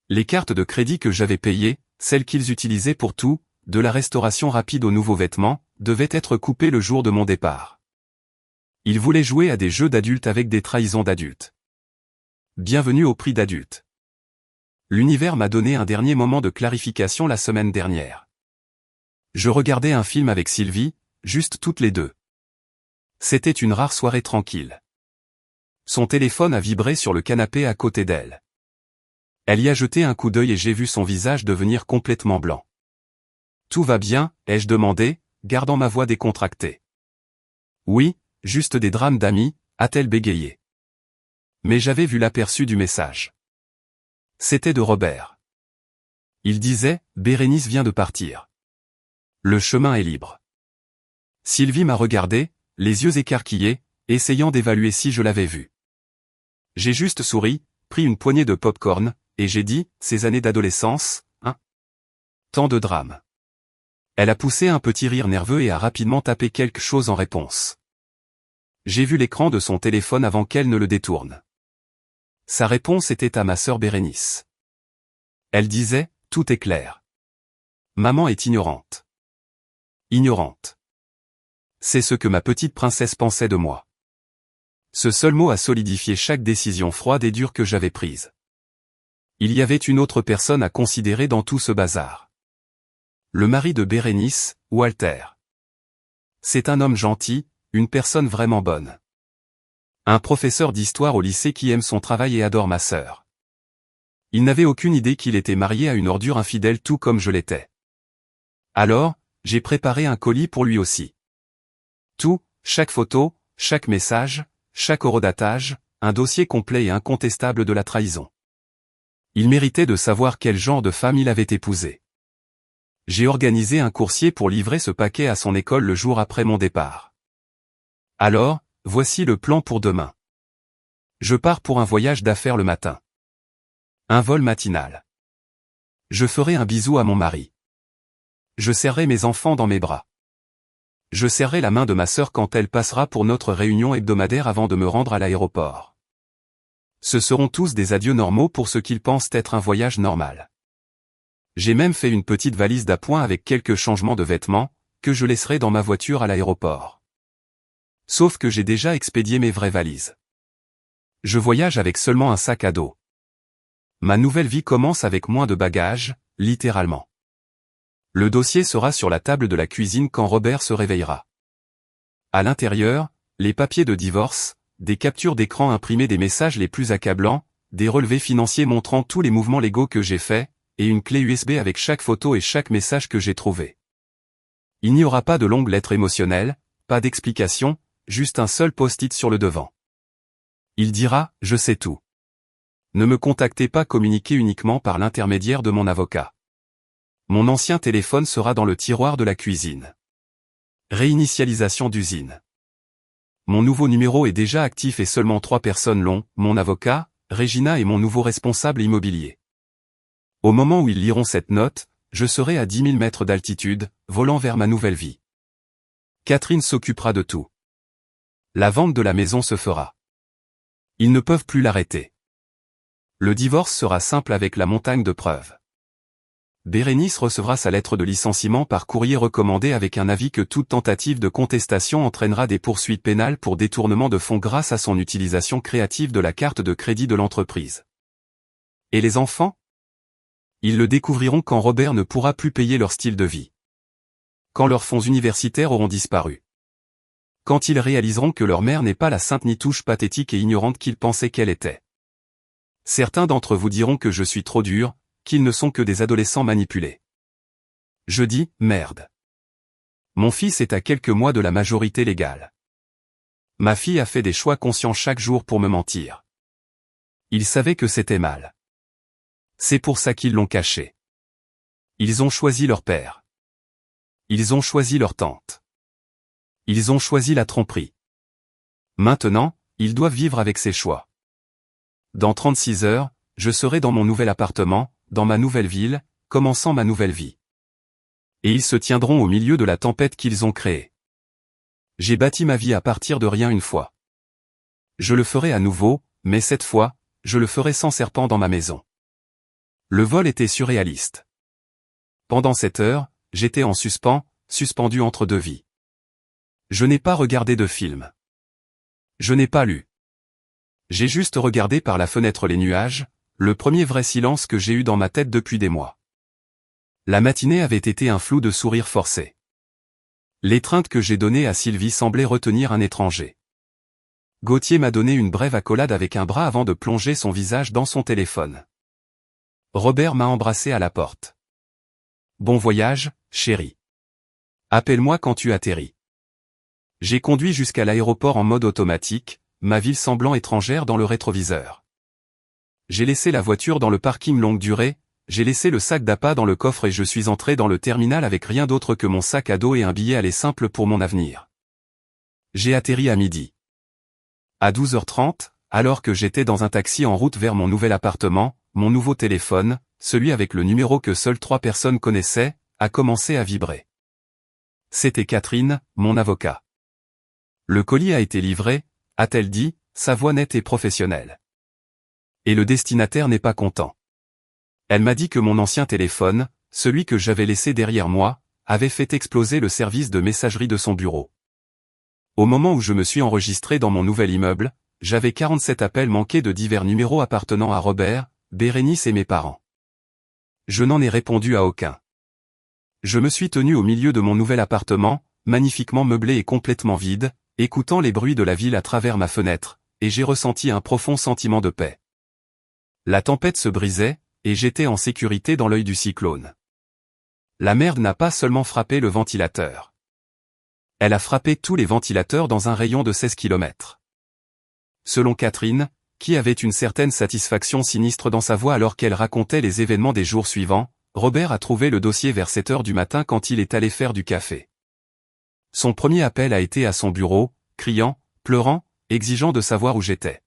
Les cartes de crédit que j'avais payées, celles qu'ils utilisaient pour tout, de la restauration rapide aux nouveaux vêtements, devaient être coupées le jour de mon départ. Ils voulaient jouer à des jeux d'adultes avec des trahisons d'adultes. Bienvenue au prix d'adulte. L'univers m'a donné un dernier moment de clarification la semaine dernière. Je regardais un film avec Sylvie, juste toutes les deux. C'était une rare soirée tranquille. Son téléphone a vibré sur le canapé à côté d'elle. Elle y a jeté un coup d'œil et j'ai vu son visage devenir complètement blanc. « Tout va bien ?» ai-je demandé, gardant ma voix décontractée. « Oui, juste des drames d'amis » a-t-elle bégayé. Mais j'avais vu l'aperçu du message. C'était de Robert. Il disait « Bérénice vient de partir. Le chemin est libre. » Sylvie m'a regardé, les yeux écarquillés, essayant d'évaluer si je l'avais vu. J'ai juste souri, pris une poignée de pop-corn, et j'ai dit « Ces années d'adolescence, hein ? Tant de drames. » Elle a poussé un petit rire nerveux et a rapidement tapé quelque chose en réponse. J'ai vu l'écran de son téléphone avant qu'elle ne le détourne. Sa réponse était à ma sœur Bérénice. Elle disait « Tout est clair. Maman est ignorante. » Ignorante. C'est ce que ma petite princesse pensait de moi. Ce seul mot a solidifié chaque décision froide et dure que j'avais prise. Il y avait une autre personne à considérer dans tout ce bazar. Le mari de Bérénice, Walter. C'est un homme gentil, une personne vraiment bonne. Un professeur d'histoire au lycée qui aime son travail et adore ma sœur. Il n'avait aucune idée qu'il était marié à une ordure infidèle tout comme je l'étais. Alors, j'ai préparé un colis pour lui aussi. Tout, chaque photo, chaque message, chaque horodatage, un dossier complet et incontestable de la trahison. Il méritait de savoir quel genre de femme il avait épousé. J'ai organisé un coursier pour livrer ce paquet à son école le jour après mon départ. Alors, voici le plan pour demain. Je pars pour un voyage d'affaires le matin. Un vol matinal. Je ferai un bisou à mon mari. Je serrerai mes enfants dans mes bras. Je serrerai la main de ma sœur quand elle passera pour notre réunion hebdomadaire avant de me rendre à l'aéroport. Ce seront tous des adieux normaux pour ce qu'ils pensent être un voyage normal. J'ai même fait une petite valise d'appoint avec quelques changements de vêtements, que je laisserai dans ma voiture à l'aéroport. Sauf que j'ai déjà expédié mes vraies valises. Je voyage avec seulement un sac à dos. Ma nouvelle vie commence avec moins de bagages, littéralement. Le dossier sera sur la table de la cuisine quand Robert se réveillera. À l'intérieur, les papiers de divorce, des captures d'écran imprimées des messages les plus accablants, des relevés financiers montrant tous les mouvements légaux que j'ai faits, et une clé USB avec chaque photo et chaque message que j'ai trouvé. Il n'y aura pas de longues lettres émotionnelles, pas d'explication, juste un seul post-it sur le devant. Il dira « Je sais tout ». Ne me contactez pas, communiquez uniquement par l'intermédiaire de mon avocat. Mon ancien téléphone sera dans le tiroir de la cuisine. Réinitialisation d'usine. Mon nouveau numéro est déjà actif et seulement 3 personnes l'ont, mon avocat, Regina et mon nouveau responsable immobilier. Au moment où ils liront cette note, je serai à 10 000 mètres d'altitude, volant vers ma nouvelle vie. Catherine s'occupera de tout. La vente de la maison se fera. Ils ne peuvent plus l'arrêter. Le divorce sera simple avec la montagne de preuves. Bérénice recevra sa lettre de licenciement par courrier recommandé avec un avis que toute tentative de contestation entraînera des poursuites pénales pour détournement de fonds grâce à son utilisation créative de la carte de crédit de l'entreprise. Et les enfants ? Ils le découvriront quand Robert ne pourra plus payer leur style de vie. Quand leurs fonds universitaires auront disparu. Quand ils réaliseront que leur mère n'est pas la sainte nitouche pathétique et ignorante qu'ils pensaient qu'elle était. Certains d'entre vous diront que je suis trop dur, qu'ils ne sont que des adolescents manipulés. Je dis, merde. Mon fils est à quelques mois de la majorité légale. Ma fille a fait des choix conscients chaque jour pour me mentir. Ils savaient que c'était mal. C'est pour ça qu'ils l'ont caché. Ils ont choisi leur père. Ils ont choisi leur tante. Ils ont choisi la tromperie. Maintenant, ils doivent vivre avec ces choix. Dans 36 heures, je serai dans mon nouvel appartement, dans ma nouvelle ville, commençant ma nouvelle vie. Et ils se tiendront au milieu de la tempête qu'ils ont créée. J'ai bâti ma vie à partir de rien une fois. Je le ferai à nouveau, mais cette fois, je le ferai sans serpent dans ma maison. Le vol était surréaliste. Pendant cette heure, j'étais en suspens, suspendu entre deux vies. Je n'ai pas regardé de film. Je n'ai pas lu. J'ai juste regardé par la fenêtre les nuages, le premier vrai silence que j'ai eu dans ma tête depuis des mois. La matinée avait été un flou de sourires forcés. L'étreinte que j'ai donnée à Sylvie semblait retenir un étranger. Gauthier m'a donné une brève accolade avec un bras avant de plonger son visage dans son téléphone. Robert m'a embrassé à la porte. Bon voyage, chérie. Appelle-moi quand tu atterris. J'ai conduit jusqu'à l'aéroport en mode automatique, ma ville semblant étrangère dans le rétroviseur. J'ai laissé la voiture dans le parking longue durée, j'ai laissé le sac d'appât dans le coffre et je suis entré dans le terminal avec rien d'autre que mon sac à dos et un billet aller simple pour mon avenir. J'ai atterri à midi. À 12h30, alors que j'étais dans un taxi en route vers mon nouvel appartement, mon nouveau téléphone, celui avec le numéro que seules 3 personnes connaissaient, a commencé à vibrer. C'était Catherine, mon avocat. Le colis a été livré, a-t-elle dit, sa voix nette et professionnelle. Et le destinataire n'est pas content. Elle m'a dit que mon ancien téléphone, celui que j'avais laissé derrière moi, avait fait exploser le service de messagerie de son bureau. Au moment où je me suis enregistré dans mon nouvel immeuble, j'avais 47 appels manqués de divers numéros appartenant à Robert, Bérénice et mes parents. Je n'en ai répondu à aucun. Je me suis tenu au milieu de mon nouvel appartement, magnifiquement meublé et complètement vide, écoutant les bruits de la ville à travers ma fenêtre, et j'ai ressenti un profond sentiment de paix. La tempête se brisait, et j'étais en sécurité dans l'œil du cyclone. La merde n'a pas seulement frappé le ventilateur. Elle a frappé tous les ventilateurs dans un rayon de 16 km. Selon Catherine, qui avait une certaine satisfaction sinistre dans sa voix alors qu'elle racontait les événements des jours suivants, Robert a trouvé le dossier vers 7 heures du matin quand il est allé faire du café. Son premier appel a été à son bureau, criant, pleurant, exigeant de savoir où j'étais.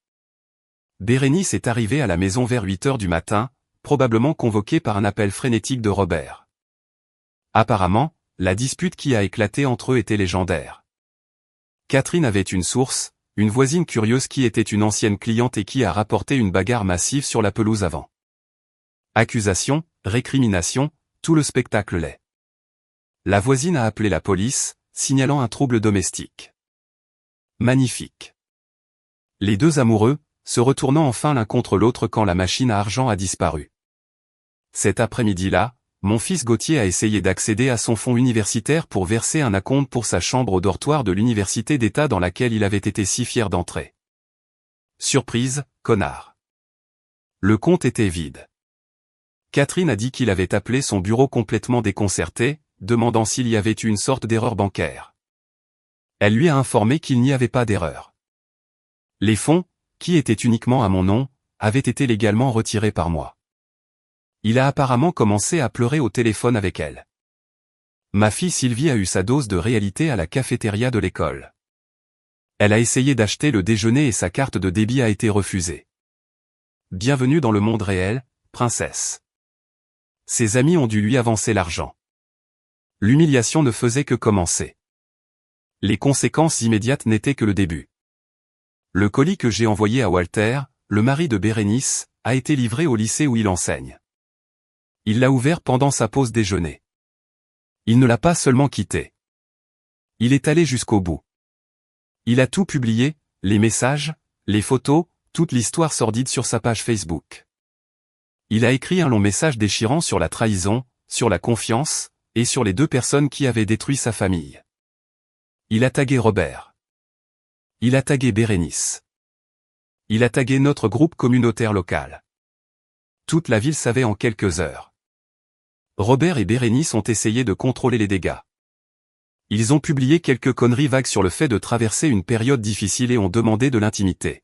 Bérénice est arrivée à la maison vers 8 heures du matin, probablement convoquée par un appel frénétique de Robert. Apparemment, la dispute qui a éclaté entre eux était légendaire. Catherine avait une source, une voisine curieuse qui était une ancienne cliente et qui a rapporté une bagarre massive sur la pelouse avant. Accusation, récrimination, tout le spectacle l'est. La voisine a appelé la police, signalant un trouble domestique. Magnifique. Les deux amoureux, se retournant enfin l'un contre l'autre quand la machine à argent a disparu. Cet après-midi-là, Mon fils Gauthier a essayé d'accéder à son fonds universitaire pour verser un acompte pour sa chambre au dortoir de l'université d'État dans laquelle il avait été si fier d'entrer. Surprise, connard. Le compte était vide. Catherine a dit qu'il avait appelé son bureau complètement déconcerté, demandant s'il y avait eu une sorte d'erreur bancaire. Elle lui a informé qu'il n'y avait pas d'erreur. Les fonds, qui étaient uniquement à mon nom, avaient été légalement retirés par moi. Il a apparemment commencé à pleurer au téléphone avec elle. Ma fille Sylvie a eu sa dose de réalité à la cafétéria de l'école. Elle a essayé d'acheter le déjeuner et sa carte de débit a été refusée. Bienvenue dans le monde réel, princesse. Ses amis ont dû lui avancer l'argent. L'humiliation ne faisait que commencer. Les conséquences immédiates n'étaient que le début. Le colis que j'ai envoyé à Walter, le mari de Bérénice, a été livré au lycée où il enseigne. Il l'a ouvert pendant sa pause déjeuner. Il ne l'a pas seulement quitté. Il est allé jusqu'au bout. Il a tout publié, les messages, les photos, toute l'histoire sordide sur sa page Facebook. Il a écrit un long message déchirant sur la trahison, sur la confiance, et sur les deux personnes qui avaient détruit sa famille. Il a tagué Robert. Il a tagué Bérénice. Il a tagué notre groupe communautaire local. Toute la ville savait en quelques heures. Robert et Bérénice ont essayé de contrôler les dégâts. Ils ont publié quelques conneries vagues sur le fait de traverser une période difficile et ont demandé de l'intimité.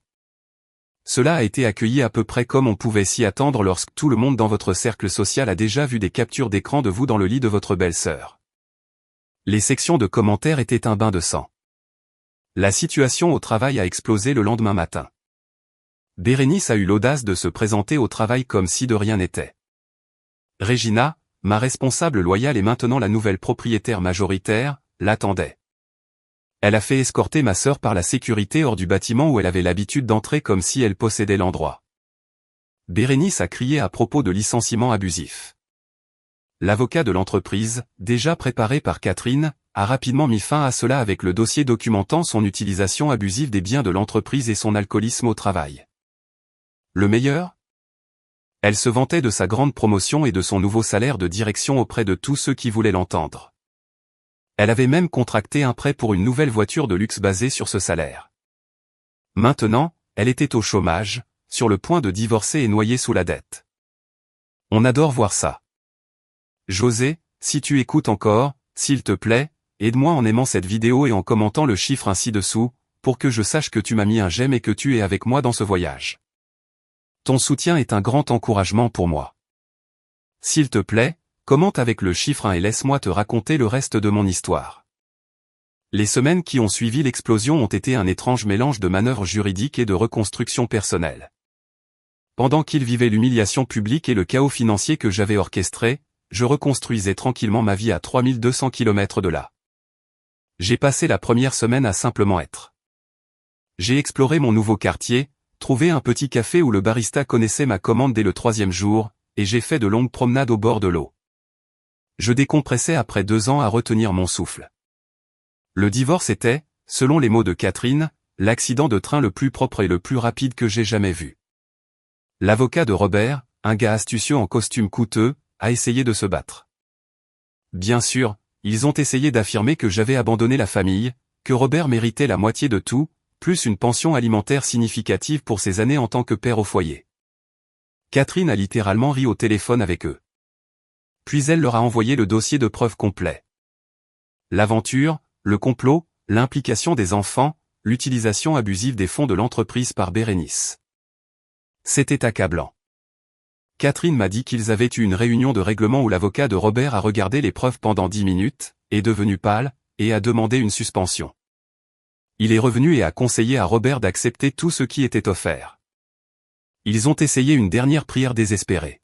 Cela a été accueilli à peu près comme on pouvait s'y attendre lorsque tout le monde dans votre cercle social a déjà vu des captures d'écran de vous dans le lit de votre belle-sœur. Les sections de commentaires étaient un bain de sang. La situation au travail a explosé le lendemain matin. Bérénice a eu l'audace de se présenter au travail comme si de rien n'était. Regina, ma responsable loyale et maintenant la nouvelle propriétaire majoritaire, l'attendait. Elle a fait escorter ma sœur par la sécurité hors du bâtiment où elle avait l'habitude d'entrer comme si elle possédait l'endroit. Bérénice a crié à propos de licenciement abusif. L'avocat de l'entreprise, déjà préparé par Catherine, a rapidement mis fin à cela avec le dossier documentant son utilisation abusive des biens de l'entreprise et son alcoolisme au travail. Le meilleur ? Elle se vantait de sa grande promotion et de son nouveau salaire de direction auprès de tous ceux qui voulaient l'entendre. Elle avait même contracté un prêt pour une nouvelle voiture de luxe basée sur ce salaire. Maintenant, elle était au chômage, sur le point de divorcer et noyée sous la dette. On adore voir ça. José, si tu écoutes encore, s'il te plaît, aide-moi en aimant cette vidéo et en commentant le chiffre ci-dessous, pour que je sache que tu m'as mis un j'aime et que tu es avec moi dans ce voyage. Ton soutien est un grand encouragement pour moi. S'il te plaît, commente avec le chiffre 1 et laisse-moi te raconter le reste de mon histoire. Les semaines qui ont suivi l'explosion ont été un étrange mélange de manœuvres juridiques et de reconstruction personnelle. Pendant qu'il vivait l'humiliation publique et le chaos financier que j'avais orchestré, je reconstruisais tranquillement ma vie à 3200 km de là. J'ai passé la première semaine à simplement être. J'ai exploré mon nouveau quartier, trouvé un petit café où le barista connaissait ma commande dès le 3e jour, et j'ai fait de longues promenades au bord de l'eau. Je décompressais après 2 ans à retenir mon souffle. Le divorce était, selon les mots de Catherine, l'accident de train le plus propre et le plus rapide que j'ai jamais vu. L'avocat de Robert, un gars astucieux en costume coûteux, a essayé de se battre. Bien sûr, ils ont essayé d'affirmer que j'avais abandonné la famille, que Robert méritait la moitié de tout, plus une pension alimentaire significative pour ses années en tant que père au foyer. Catherine a littéralement ri au téléphone avec eux. Puis elle leur a envoyé le dossier de preuves complet. L'aventure, le complot, l'implication des enfants, l'utilisation abusive des fonds de l'entreprise par Bérénice. C'était accablant. Catherine m'a dit qu'ils avaient eu une réunion de règlement où l'avocat de Robert a regardé les preuves pendant 10 minutes, est devenu pâle, et a demandé une suspension. Il est revenu et a conseillé à Robert d'accepter tout ce qui était offert. Ils ont essayé une dernière prière désespérée.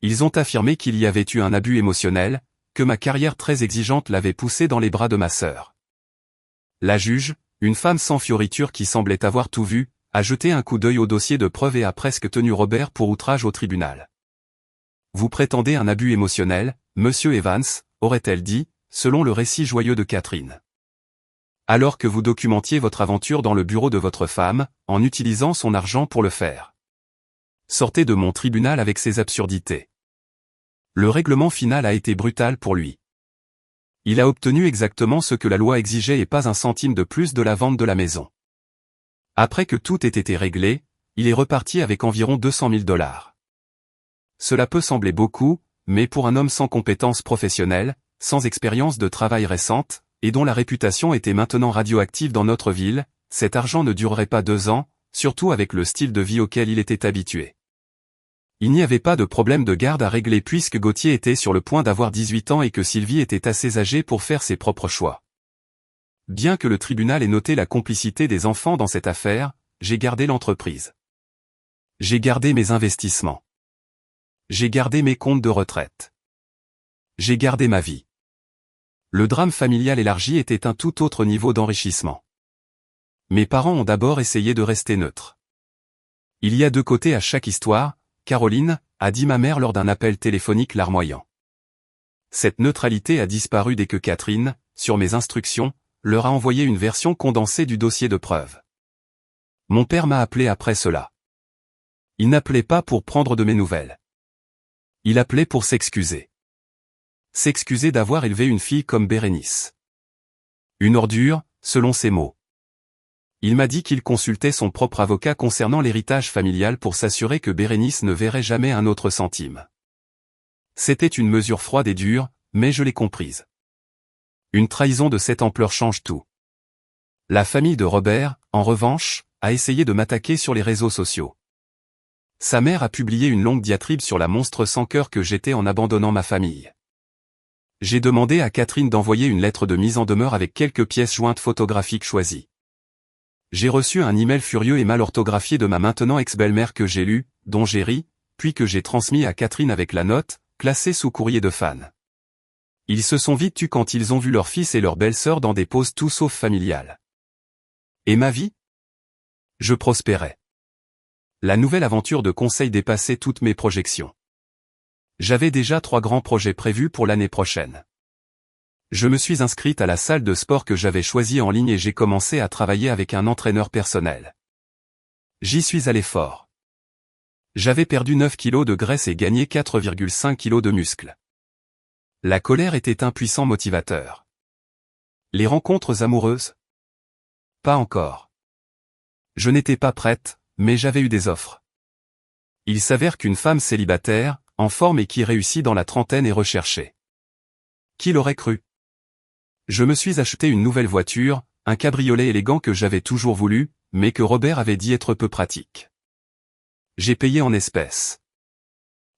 Ils ont affirmé qu'il y avait eu un abus émotionnel, que ma carrière très exigeante l'avait poussé dans les bras de ma sœur. La juge, une femme sans fioriture qui semblait avoir tout vu, a jeté un coup d'œil au dossier de preuves et a presque tenu Robert pour outrage au tribunal. Vous prétendez un abus émotionnel, monsieur Evans, aurait-elle dit, selon le récit joyeux de Catherine. Alors que vous documentiez votre aventure dans le bureau de votre femme, en utilisant son argent pour le faire. Sortez de mon tribunal avec ces absurdités. Le règlement final a été brutal pour lui. Il a obtenu exactement ce que la loi exigeait et pas un centime de plus de la vente de la maison. Après que tout ait été réglé, il est reparti avec environ 200 000 $. Cela peut sembler beaucoup, mais pour un homme sans compétences professionnelles, sans expérience de travail récente, et dont la réputation était maintenant radioactive dans notre ville, cet argent ne durerait pas 2 ans, surtout avec le style de vie auquel il était habitué. Il n'y avait pas de problème de garde à régler puisque Gauthier était sur le point d'avoir 18 ans et que Sylvie était assez âgée pour faire ses propres choix. Bien que le tribunal ait noté la complicité des enfants dans cette affaire, j'ai gardé l'entreprise. J'ai gardé mes investissements. J'ai gardé mes comptes de retraite. J'ai gardé ma vie. Le drame familial élargi était un tout autre niveau d'enrichissement. Mes parents ont d'abord essayé de rester neutres. Il y a 2 côtés à chaque histoire, Caroline, a dit ma mère lors d'un appel téléphonique larmoyant. Cette neutralité a disparu dès que Catherine, sur mes instructions, leur a envoyé une version condensée du dossier de preuves. Mon père m'a appelé après cela. Il n'appelait pas pour prendre de mes nouvelles. Il appelait pour s'excuser. S'excuser d'avoir élevé une fille comme Bérénice. Une ordure, selon ses mots. Il m'a dit qu'il consultait son propre avocat concernant l'héritage familial pour s'assurer que Bérénice ne verrait jamais un autre centime. C'était une mesure froide et dure, mais je l'ai comprise. Une trahison de cette ampleur change tout. La famille de Robert, en revanche, a essayé de m'attaquer sur les réseaux sociaux. Sa mère a publié une longue diatribe sur la monstre sans cœur que j'étais en abandonnant ma famille. J'ai demandé à Catherine d'envoyer une lettre de mise en demeure avec quelques pièces jointes photographiques choisies. J'ai reçu un email furieux et mal orthographié de ma maintenant ex-belle-mère que j'ai lu, dont j'ai ri, puis que j'ai transmis à Catherine avec la note, classée sous courrier de fan. Ils se sont vite tus quand ils ont vu leur fils et leur belle-sœur dans des poses tout sauf familiales. Et ma vie? Je prospérais. La nouvelle aventure de conseil dépassait toutes mes projections. J'avais déjà 3 grands projets prévus pour l'année prochaine. Je me suis inscrite à la salle de sport que j'avais choisie en ligne et j'ai commencé à travailler avec un entraîneur personnel. J'y suis allé fort. J'avais perdu 9 kilos de graisse et gagné 4,5 kilos de muscles. La colère était un puissant motivateur. Les rencontres amoureuses? Pas encore. Je n'étais pas prête, mais j'avais eu des offres. Il s'avère qu'une femme célibataire, en forme et qui réussit dans la trentaine est recherchée. Qui l'aurait cru? Je me suis acheté une nouvelle voiture, un cabriolet élégant que j'avais toujours voulu, mais que Robert avait dit être peu pratique. J'ai payé en espèces.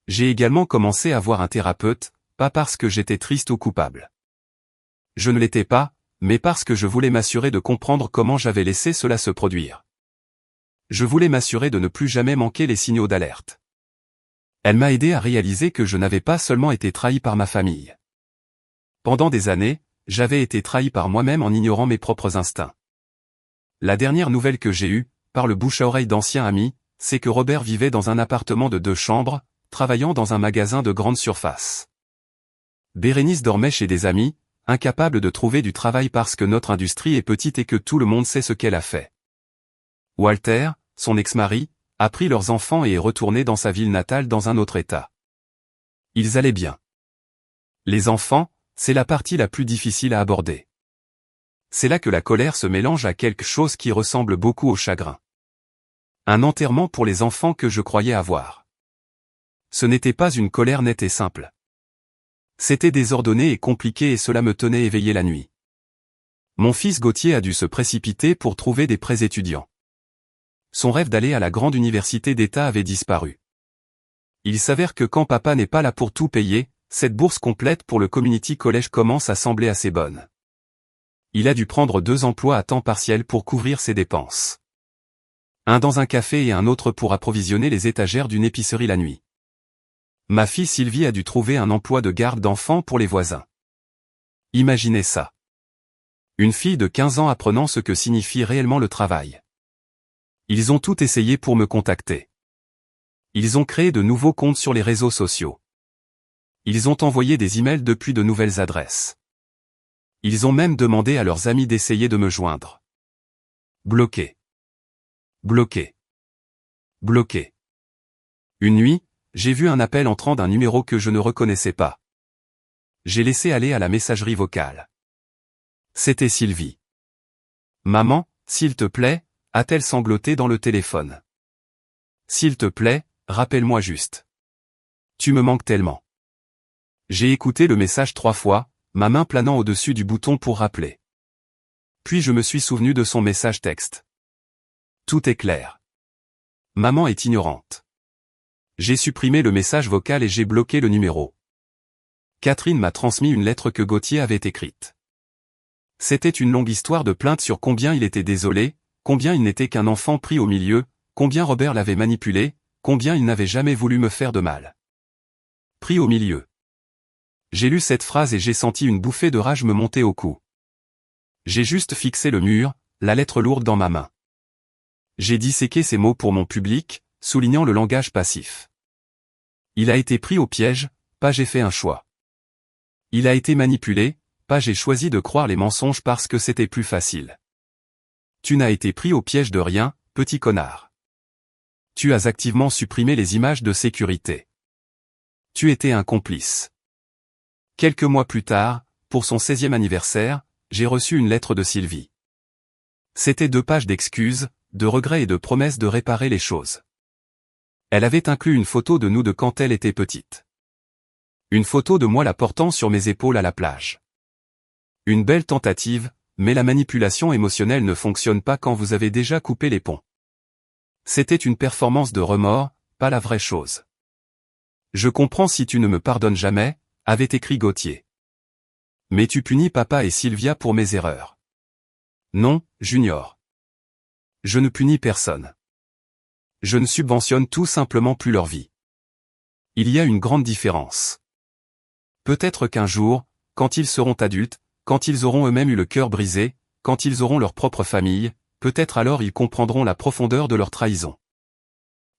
J'ai également commencé à voir un thérapeute, pas parce que j'étais triste ou coupable. Je ne l'étais pas, mais parce que je voulais m'assurer de comprendre comment j'avais laissé cela se produire. Je voulais m'assurer de ne plus jamais manquer les signaux d'alerte. Elle m'a aidé à réaliser que je n'avais pas seulement été trahi par ma famille. Pendant des années, j'avais été trahi par moi-même en ignorant mes propres instincts. La dernière nouvelle que j'ai eue, par le bouche à oreille d'anciens amis, c'est que Robert vivait dans un appartement de 2 chambres, travaillant dans un magasin de grande surface. Bérénice dormait chez des amis, incapable de trouver du travail parce que notre industrie est petite et que tout le monde sait ce qu'elle a fait. Walter, son ex-mari, a pris leurs enfants et est retourné dans sa ville natale dans un autre état. Ils allaient bien. Les enfants, c'est la partie la plus difficile à aborder. C'est là que la colère se mélange à quelque chose qui ressemble beaucoup au chagrin. Un enterrement pour les enfants que je croyais avoir. Ce n'était pas une colère nette et simple. C'était désordonné et compliqué et cela me tenait éveillé la nuit. Mon fils Gauthier a dû se précipiter pour trouver des prêts étudiants. Son rêve d'aller à la grande université d'État avait disparu. Il s'avère que quand papa n'est pas là pour tout payer, cette bourse complète pour le Community College commence à sembler assez bonne. Il a dû prendre 2 emplois à temps partiel pour couvrir ses dépenses. Un dans un café et un autre pour approvisionner les étagères d'une épicerie la nuit. Ma fille Sylvie a dû trouver un emploi de garde d'enfants pour les voisins. Imaginez ça. Une fille de 15 ans apprenant ce que signifie réellement le travail. Ils ont tout essayé pour me contacter. Ils ont créé de nouveaux comptes sur les réseaux sociaux. Ils ont envoyé des emails depuis de nouvelles adresses. Ils ont même demandé à leurs amis d'essayer de me joindre. Bloqué. Bloqué. Bloqué. Une nuit, j'ai vu un appel entrant d'un numéro que je ne reconnaissais pas. J'ai laissé aller à la messagerie vocale. C'était Sylvie. Maman, s'il te plaît, a-t-elle sangloté dans le téléphone. S'il te plaît, rappelle-moi juste. Tu me manques tellement. J'ai écouté le message 3 fois, ma main planant au-dessus du bouton pour rappeler. Puis je me suis souvenu de son message texte. Tout est clair. Maman est ignorante. J'ai supprimé le message vocal et j'ai bloqué le numéro. Catherine m'a transmis une lettre que Gauthier avait écrite. C'était une longue histoire de plainte sur combien il était désolé, combien il n'était qu'un enfant pris au milieu, combien Robert l'avait manipulé, combien il n'avait jamais voulu me faire de mal. Pris au milieu. J'ai lu cette phrase et j'ai senti une bouffée de rage me monter au cou. J'ai juste fixé le mur, la lettre lourde dans ma main. J'ai disséqué ces mots pour mon public, soulignant le langage passif. Il a été pris au piège, pas j'ai fait un choix. Il a été manipulé, pas j'ai choisi de croire les mensonges parce que c'était plus facile. Tu n'as été pris au piège de rien, petit connard. Tu as activement supprimé les images de sécurité. Tu étais un complice. Quelques mois plus tard, pour son 16e anniversaire, j'ai reçu une lettre de Sylvie. C'était 2 pages d'excuses, de regrets et de promesses de réparer les choses. Elle avait inclus une photo de nous de quand elle était petite. Une photo de moi la portant sur mes épaules à la plage. Une belle tentative, mais la manipulation émotionnelle ne fonctionne pas quand vous avez déjà coupé les ponts. C'était une performance de remords, pas la vraie chose. Je comprends si tu ne me pardonnes jamais, avait écrit Gauthier. Mais tu punis papa et Sylvia pour mes erreurs. Non, Junior. Je ne punis personne. Je ne subventionne tout simplement plus leur vie. Il y a une grande différence. Peut-être qu'un jour, quand ils seront adultes, quand ils auront eux-mêmes eu le cœur brisé, quand ils auront leur propre famille, peut-être alors ils comprendront la profondeur de leur trahison.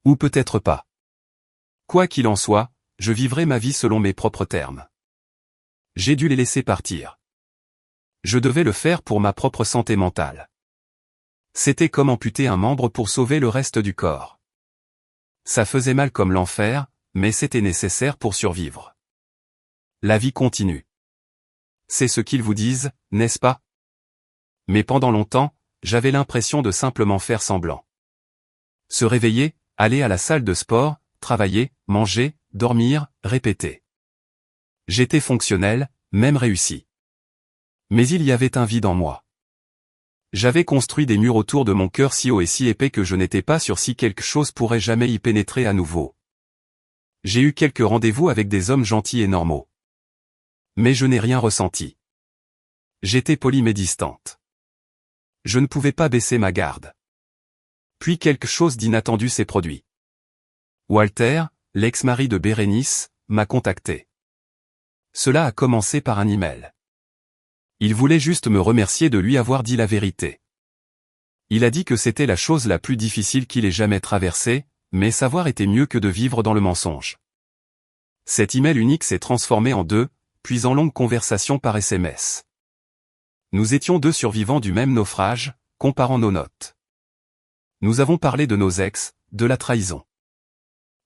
Ou peut-être pas. Quoi qu'il en soit, je vivrai ma vie selon mes propres termes. J'ai dû les laisser partir. Je devais le faire pour ma propre santé mentale. C'était comme amputer un membre pour sauver le reste du corps. Ça faisait mal comme l'enfer, mais c'était nécessaire pour survivre. La vie continue. C'est ce qu'ils vous disent, n'est-ce pas? Mais pendant longtemps, j'avais l'impression de simplement faire semblant. Se réveiller, aller à la salle de sport, travailler, manger, dormir, répéter. J'étais fonctionnel, même réussi. Mais il y avait un vide en moi. J'avais construit des murs autour de mon cœur si hauts et si épais que je n'étais pas sûr si quelque chose pourrait jamais y pénétrer à nouveau. J'ai eu quelques rendez-vous avec des hommes gentils et normaux. Mais je n'ai rien ressenti. J'étais poli mais distante. Je ne pouvais pas baisser ma garde. Puis quelque chose d'inattendu s'est produit. Walter, l'ex-mari de Bérénice, m'a contacté. Cela a commencé par un email. Il voulait juste me remercier de lui avoir dit la vérité. Il a dit que c'était la chose la plus difficile qu'il ait jamais traversée, mais savoir était mieux que de vivre dans le mensonge. Cet email unique s'est transformé en 2, puis en longues conversations par SMS. Nous étions 2 survivants du même naufrage, comparant nos notes. Nous avons parlé de nos ex, de la trahison.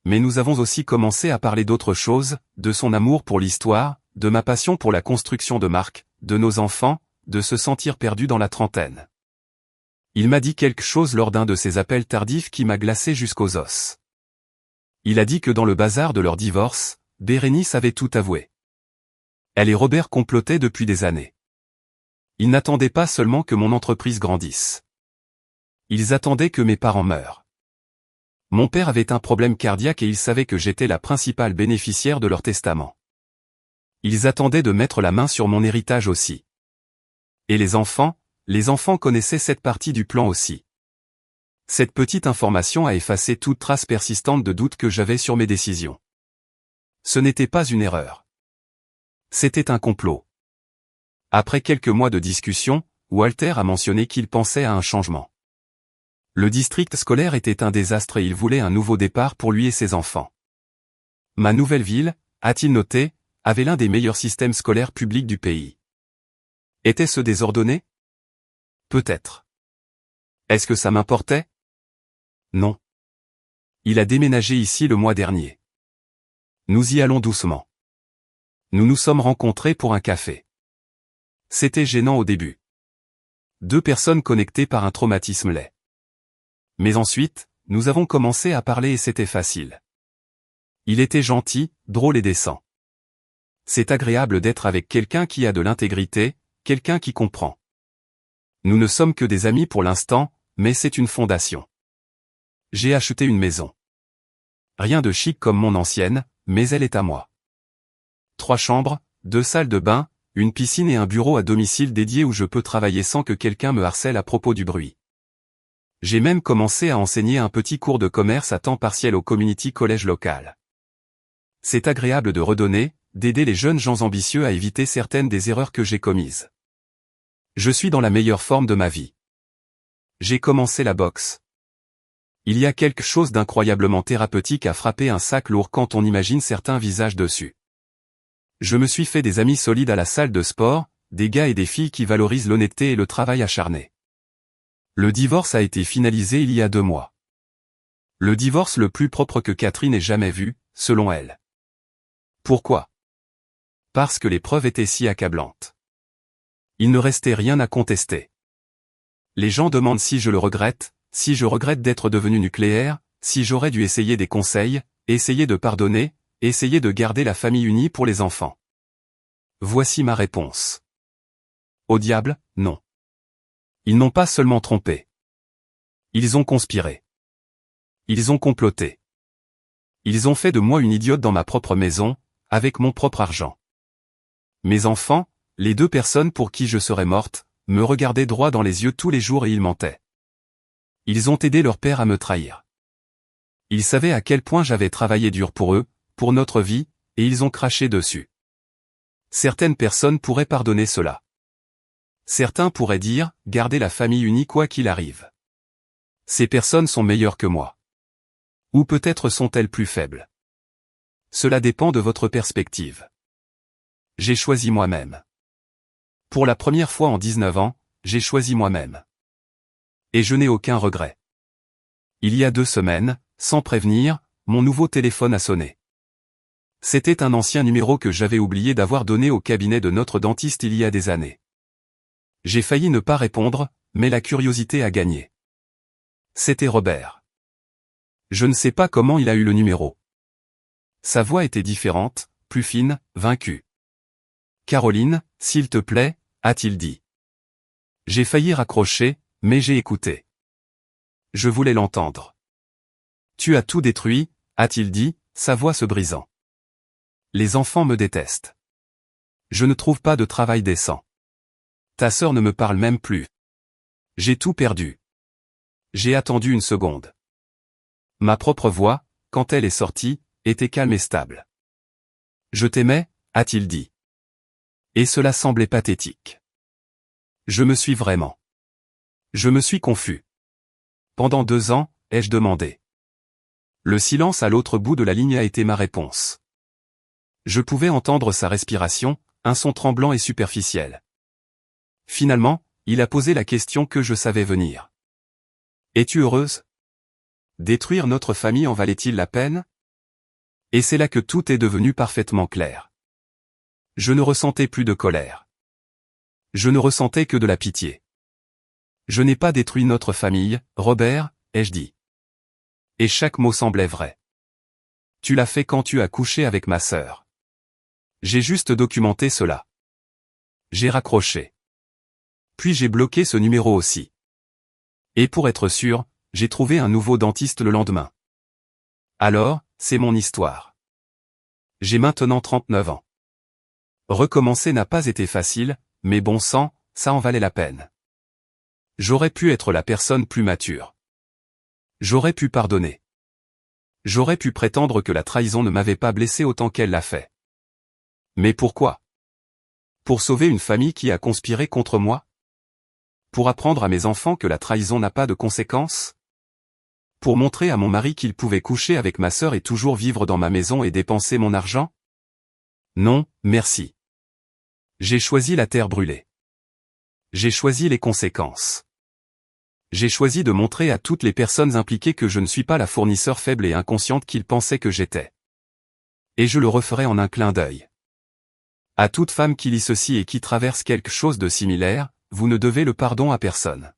Mais nous avons aussi commencé à parler d'autres choses, de son amour pour l'histoire, de ma passion pour la construction de marques, de nos enfants, de se sentir perdu dans la trentaine. Il m'a dit quelque chose lors d'un de ces appels tardifs qui m'a glacé jusqu'aux os. Il a dit que dans le bazar de leur divorce, Bérénice avait tout avoué. Elle et Robert complotaient depuis des années. Ils n'attendaient pas seulement que mon entreprise grandisse. Ils attendaient que mes parents meurent. Mon père avait un problème cardiaque et ils savaient que j'étais la principale bénéficiaire de leur testament. Ils attendaient de mettre la main sur mon héritage aussi. Et les enfants connaissaient cette partie du plan aussi. Cette petite information a effacé toute trace persistante de doute que j'avais sur mes décisions. Ce n'était pas une erreur. C'était un complot. Après quelques mois de discussion, Walter a mentionné qu'il pensait à un changement. Le district scolaire était un désastre et il voulait un nouveau départ pour lui et ses enfants. Ma nouvelle ville, a-t-il noté, avait l'un des meilleurs systèmes scolaires publics du pays. Était-ce désordonné? Peut-être. Est-ce que ça m'importait? Non. Il a déménagé ici le mois dernier. Nous y allons doucement. Nous nous sommes rencontrés pour un café. C'était gênant au début. Deux personnes connectées par un traumatisme laid. Mais ensuite, nous avons commencé à parler et c'était facile. Il était gentil, drôle et décent. C'est agréable d'être avec quelqu'un qui a de l'intégrité, quelqu'un qui comprend. Nous ne sommes que des amis pour l'instant, mais c'est une fondation. J'ai acheté une maison. Rien de chic comme mon ancienne, mais elle est à moi. 3 chambres, 2 salles de bain, une piscine et un bureau à domicile dédié où je peux travailler sans que quelqu'un me harcèle à propos du bruit. J'ai même commencé à enseigner un petit cours de commerce à temps partiel au community college local. C'est agréable de redonner, d'aider les jeunes gens ambitieux à éviter certaines des erreurs que j'ai commises. Je suis dans la meilleure forme de ma vie. J'ai commencé la boxe. Il y a quelque chose d'incroyablement thérapeutique à frapper un sac lourd quand on imagine certains visages dessus. Je me suis fait des amis solides à la salle de sport, des gars et des filles qui valorisent l'honnêteté et le travail acharné. Le divorce a été finalisé il y a 2 mois. Le divorce le plus propre que Catherine ait jamais vu, selon elle. Pourquoi? Parce que les preuves étaient si accablantes. Il ne restait rien à contester. Les gens demandent si je le regrette, si je regrette d'être devenu nucléaire, si j'aurais dû essayer des conseils, essayer de pardonner, essayer de garder la famille unie pour les enfants. Voici ma réponse. Au diable, non. Ils n'ont pas seulement trompé. Ils ont conspiré. Ils ont comploté. Ils ont fait de moi une idiote dans ma propre maison, avec mon propre argent. Mes enfants, les 2 personnes pour qui je serais morte, me regardaient droit dans les yeux tous les jours et ils mentaient. Ils ont aidé leur père à me trahir. Ils savaient à quel point j'avais travaillé dur pour eux, pour notre vie, et ils ont craché dessus. Certaines personnes pourraient pardonner cela. Certains pourraient dire, garder la famille unie quoi qu'il arrive. Ces personnes sont meilleures que moi. Ou peut-être sont-elles plus faibles. Cela dépend de votre perspective. J'ai choisi moi-même. Pour la première fois en 19 ans, j'ai choisi moi-même. Et je n'ai aucun regret. Il y a 2 semaines, sans prévenir, mon nouveau téléphone a sonné. C'était un ancien numéro que j'avais oublié d'avoir donné au cabinet de notre dentiste il y a des années. J'ai failli ne pas répondre, mais la curiosité a gagné. C'était Robert. Je ne sais pas comment il a eu le numéro. Sa voix était différente, plus fine, vaincue. « Caroline, s'il te plaît », a-t-il dit. J'ai failli raccrocher, mais j'ai écouté. Je voulais l'entendre. « Tu as tout détruit », a-t-il dit, sa voix se brisant. Les enfants me détestent. Je ne trouve pas de travail décent. Ta sœur ne me parle même plus. J'ai tout perdu. J'ai attendu une seconde. Ma propre voix, quand elle est sortie, était calme et stable. Je t'aimais, a-t-il dit. Et cela semblait pathétique. Je me suis vraiment. Je me suis confus. Pendant 2 ans, ai-je demandé. Le silence à l'autre bout de la ligne a été ma réponse. Je pouvais entendre sa respiration, un son tremblant et superficiel. Finalement, il a posé la question que je savais venir. Es-tu heureuse? Détruire notre famille en valait-il la peine? Et c'est là que tout est devenu parfaitement clair. Je ne ressentais plus de colère. Je ne ressentais que de la pitié. Je n'ai pas détruit notre famille, Robert, ai-je dit. Et chaque mot semblait vrai. Tu l'as fait quand tu as couché avec ma sœur. J'ai juste documenté cela. J'ai raccroché. Puis j'ai bloqué ce numéro aussi. Et pour être sûr, j'ai trouvé un nouveau dentiste le lendemain. Alors, c'est mon histoire. J'ai maintenant 39 ans. Recommencer n'a pas été facile, mais bon sang, ça en valait la peine. J'aurais pu être la personne plus mature. J'aurais pu pardonner. J'aurais pu prétendre que la trahison ne m'avait pas blessé autant qu'elle l'a fait. Mais pourquoi? Pour sauver une famille qui a conspiré contre moi? Pour apprendre à mes enfants que la trahison n'a pas de conséquences? Pour montrer à mon mari qu'il pouvait coucher avec ma sœur et toujours vivre dans ma maison et dépenser mon argent? Non, merci. J'ai choisi la terre brûlée. J'ai choisi les conséquences. J'ai choisi de montrer à toutes les personnes impliquées que je ne suis pas la fournisseur faible et inconsciente qu'ils pensaient que j'étais. Et je le referai en un clin d'œil. À toute femme qui lit ceci et qui traverse quelque chose de similaire, vous ne devez le pardon à personne.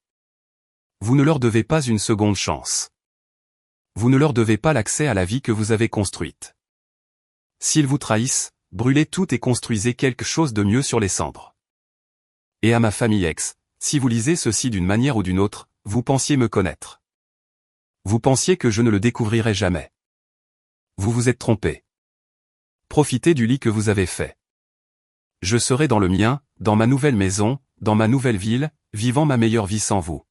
Vous ne leur devez pas une seconde chance. Vous ne leur devez pas l'accès à la vie que vous avez construite. S'ils vous trahissent, brûlez tout et construisez quelque chose de mieux sur les cendres. Et à ma famille ex, si vous lisez ceci d'une manière ou d'une autre, vous pensiez me connaître. Vous pensiez que je ne le découvrirais jamais. Vous vous êtes trompé. Profitez du lit que vous avez fait. Je serai dans le mien, dans ma nouvelle maison, dans ma nouvelle ville, vivant ma meilleure vie sans vous.